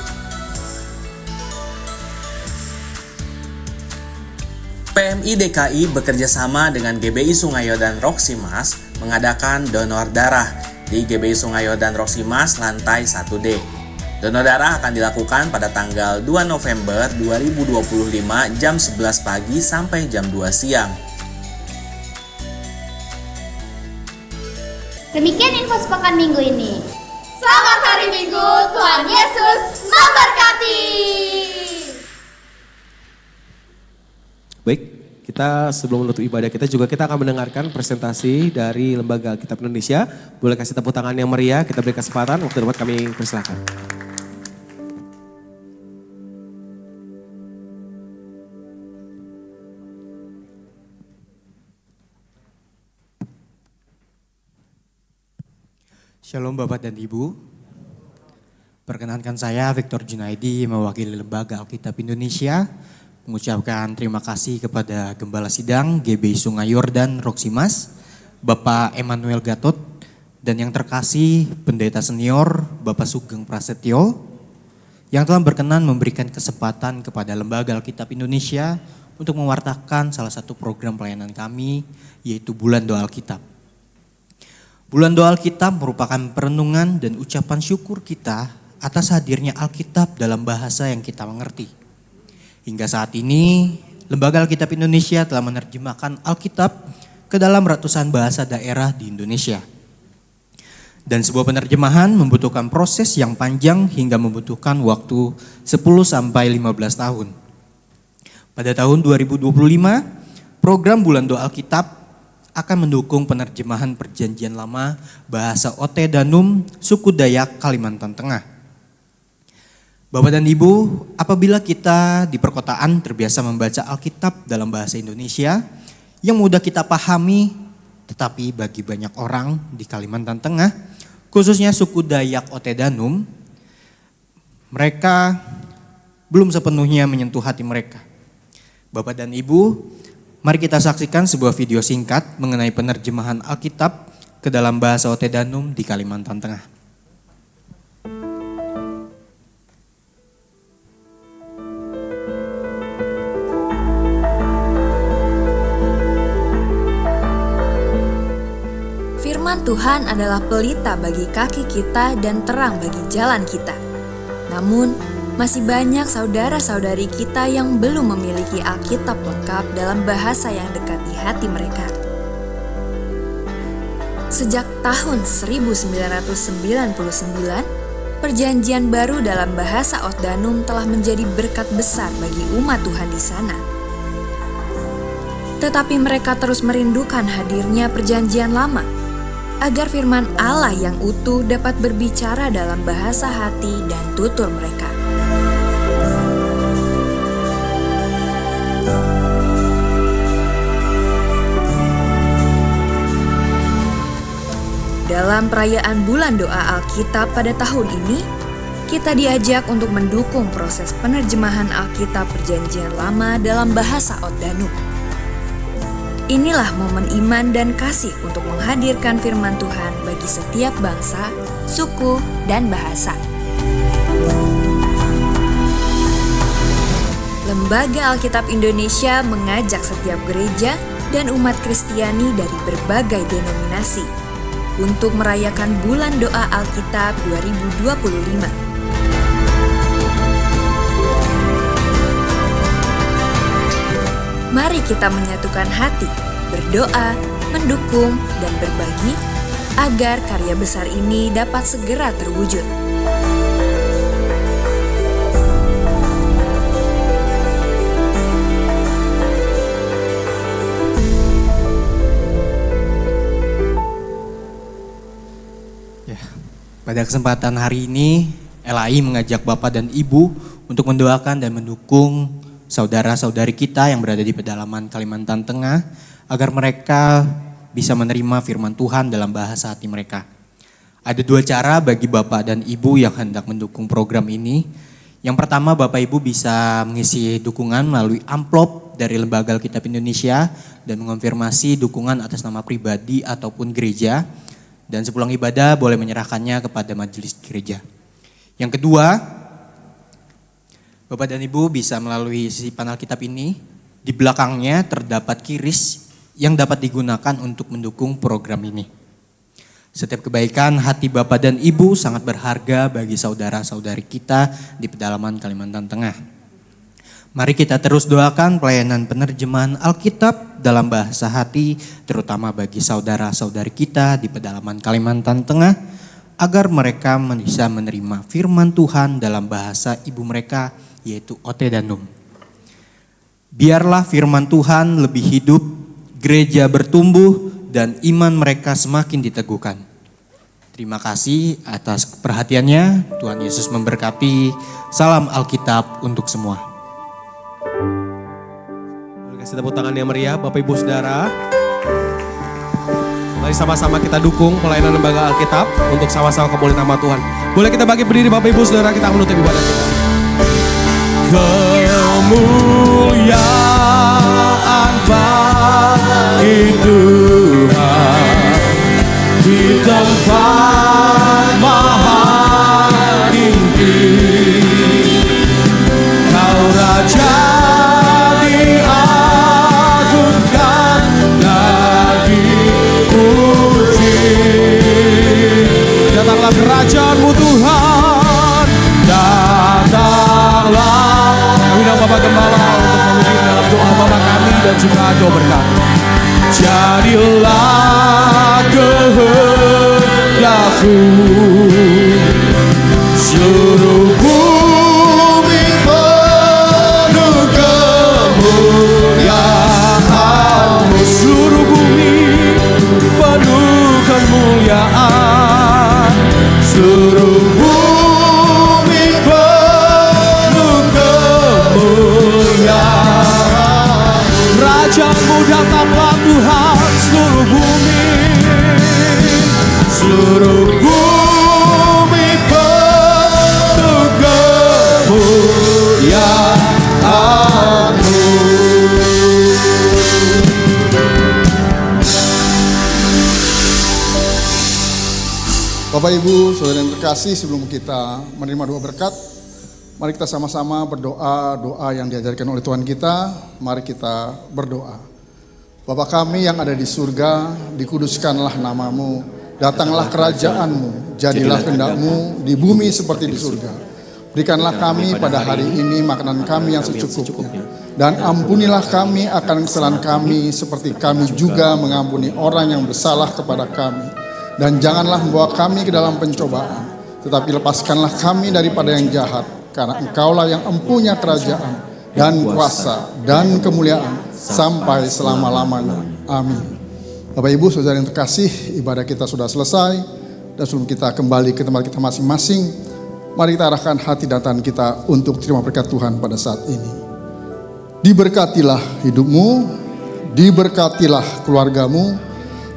PMI DKI bekerjasama dengan GBI Sungai Yordan Roksimas mengadakan donor darah di GBI Sungai Yordan Roksimas lantai 1D. Donor darah akan dilakukan pada tanggal 2 November 2025 jam 11 pagi sampai jam 2 siang. Demikian info sepekan minggu ini. Selamat hari Minggu, Tuhan Yesus memberkati. Baik, kita sebelum menutup ibadah kita juga kita akan mendengarkan presentasi dari Lembaga Alkitab Indonesia. Boleh kasih tepuk tangan yang meriah, kita beri kesempatan, waktu dapat kami persilakan. Shalom Bapak dan Ibu. Perkenankan saya Victor Junaidi mewakili Lembaga Alkitab Indonesia mengucapkan terima kasih kepada Gembala Sidang GBI Sungai Yordan Roksimas, Bapak Emmanuel Gatot, dan yang terkasih Pendeta Senior Bapak Sugeng Prasetyo yang telah berkenan memberikan kesempatan kepada Lembaga Alkitab Indonesia untuk mewartakan salah satu program pelayanan kami, yaitu Bulan Doa Alkitab. Bulan Doa Alkitab merupakan perenungan dan ucapan syukur kita atas hadirnya Alkitab dalam bahasa yang kita mengerti. Hingga saat ini Lembaga Alkitab Indonesia telah menerjemahkan Alkitab ke dalam ratusan bahasa daerah di Indonesia. Dan sebuah penerjemahan membutuhkan proses yang panjang hingga membutuhkan waktu 10-15 tahun. Pada tahun 2025, program Bulan Doa Alkitab akan mendukung penerjemahan Perjanjian Lama bahasa Ote Danum suku Dayak Kalimantan Tengah. Bapak dan Ibu, apabila kita di perkotaan terbiasa membaca Alkitab dalam bahasa Indonesia yang mudah kita pahami, tetapi bagi banyak orang di Kalimantan Tengah, khususnya suku Dayak Ote Danum, mereka belum sepenuhnya menyentuh hati mereka. Bapak dan Ibu, mari kita saksikan sebuah video singkat mengenai penerjemahan Alkitab ke dalam bahasa Ote Danum di Kalimantan Tengah. Firman Tuhan adalah pelita bagi kaki kita dan terang bagi jalan kita. Namun, masih banyak saudara-saudari kita yang belum memiliki Alkitab lengkap dalam bahasa yang dekat di hati mereka. Sejak tahun 1999, Perjanjian Baru dalam bahasa Ote Danum telah menjadi berkat besar bagi umat Tuhan di sana. Tetapi mereka terus merindukan hadirnya Perjanjian Lama, agar firman Allah yang utuh dapat berbicara dalam bahasa hati dan tutur mereka. Dalam perayaan Bulan Doa Alkitab pada tahun ini, kita diajak untuk mendukung proses penerjemahan Alkitab Perjanjian Lama dalam bahasa Ote Danum. Inilah momen iman dan kasih untuk menghadirkan firman Tuhan bagi setiap bangsa, suku, dan bahasa. Lembaga Alkitab Indonesia mengajak setiap gereja dan umat Kristiani dari berbagai denominasi untuk merayakan Bulan Doa Alkitab 2025. Mari kita menyatukan hati, berdoa, mendukung, dan berbagi agar karya besar ini dapat segera terwujud. Ya, pada kesempatan hari ini, LAI mengajak Bapak dan Ibu untuk mendoakan dan mendukung saudara-saudari kita yang berada di pedalaman Kalimantan Tengah agar mereka bisa menerima firman Tuhan dalam bahasa hati mereka. Ada dua cara bagi Bapak dan Ibu yang hendak mendukung program ini. Yang pertama, Bapak Ibu bisa mengisi dukungan melalui amplop dari Lembaga Alkitab Indonesia dan mengonfirmasi dukungan atas nama pribadi ataupun gereja. Dan sepulang ibadah boleh menyerahkannya kepada majelis gereja. Yang kedua, Bapak dan Ibu bisa melalui sisipan Alkitab ini, di belakangnya terdapat kiris yang dapat digunakan untuk mendukung program ini. Setiap kebaikan hati Bapak dan Ibu sangat berharga bagi saudara-saudari kita di pedalaman Kalimantan Tengah. Mari kita terus doakan pelayanan penerjemahan Alkitab dalam bahasa hati, terutama bagi saudara-saudari kita di pedalaman Kalimantan Tengah, agar mereka bisa menerima firman Tuhan dalam bahasa ibu mereka, yaitu Ote Danum. Biarlah firman Tuhan lebih hidup, gereja bertumbuh, dan iman mereka semakin diteguhkan. Terima kasih atas perhatiannya. Tuhan Yesus memberkati. Salam Alkitab untuk semua. Kasih tepuk tangan yang meriah, Bapak Ibu Saudara. Mari sama-sama kita dukung pelayanan Lembaga Alkitab untuk sama-sama kemuliaan nama Tuhan. Boleh kita bagi berdiri Bapak Ibu Saudara, kita menutup ibadah kita. Kemuliaan bagi Tuhan di tempat maha tinggi. Kau Raja diagungkan dan dipuji. Datanglah kerajaan-Mu Tuhan, datanglah. Bapak Gembala untuk memimpin dalam doa Bapak. juga doa berkat. Jadilah kehendakku, seluruh bumi penuh kemuliaan-Mu, seluruh bumi penuh kemuliaan, seluruh bumi penuh kemuliaan. Raja-Mu datanglah Tuhan, seluruh bumi, seluruh bumi penuh kemuliaan-Mu. Bapak Ibu, saudara yang terkasih, sebelum kita menerima doa berkat, mari kita sama-sama berdoa doa yang diajarkan oleh Tuhan kita. Mari kita berdoa. Bapa kami yang ada di surga, dikuduskanlah nama-Mu, datanglah kerajaan-Mu, jadilah kehendak-Mu di bumi seperti di surga. Berikanlah kami pada hari ini makanan kami yang secukupnya, dan ampunilah kami akan kesalahan kami seperti kami juga mengampuni orang yang bersalah kepada kami. Dan janganlah membawa kami ke dalam pencobaan, tetapi lepaskanlah kami daripada yang jahat, karena Engkaulah yang empunya kerajaan dan kuasa dan kemuliaan sampai selama-lamanya. Amin. Bapak Ibu, saudara yang terkasih, ibadah kita sudah selesai, dan sebelum kita kembali ke tempat kita masing-masing, mari kita arahkan hati dan tangan kita untuk terima berkat Tuhan pada saat ini. Diberkatilah hidupmu, diberkatilah keluargamu,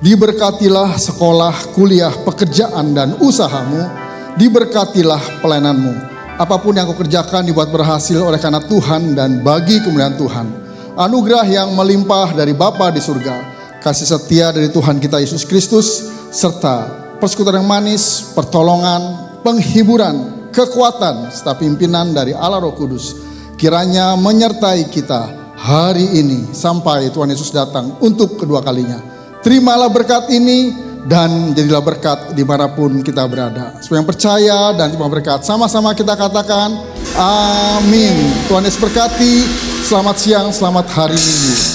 diberkatilah sekolah, kuliah, pekerjaan, dan usahamu. Diberkatilah pelayananmu. Apapun yang kau kerjakan dibuat berhasil oleh karena Tuhan dan bagi kemuliaan Tuhan. Anugerah yang melimpah dari Bapa di surga, kasih setia dari Tuhan kita Yesus Kristus, serta persekutuan yang manis, pertolongan, penghiburan, kekuatan, serta pimpinan dari Allah Roh Kudus, kiranya menyertai kita hari ini sampai Tuhan Yesus datang untuk kedua kalinya. Terimalah berkat ini dan jadilah berkat dimanapun kita berada. Semua yang percaya dan terima berkat, sama-sama kita katakan amin. Tuhan Yesus berkati. Selamat siang, selamat hari Minggu.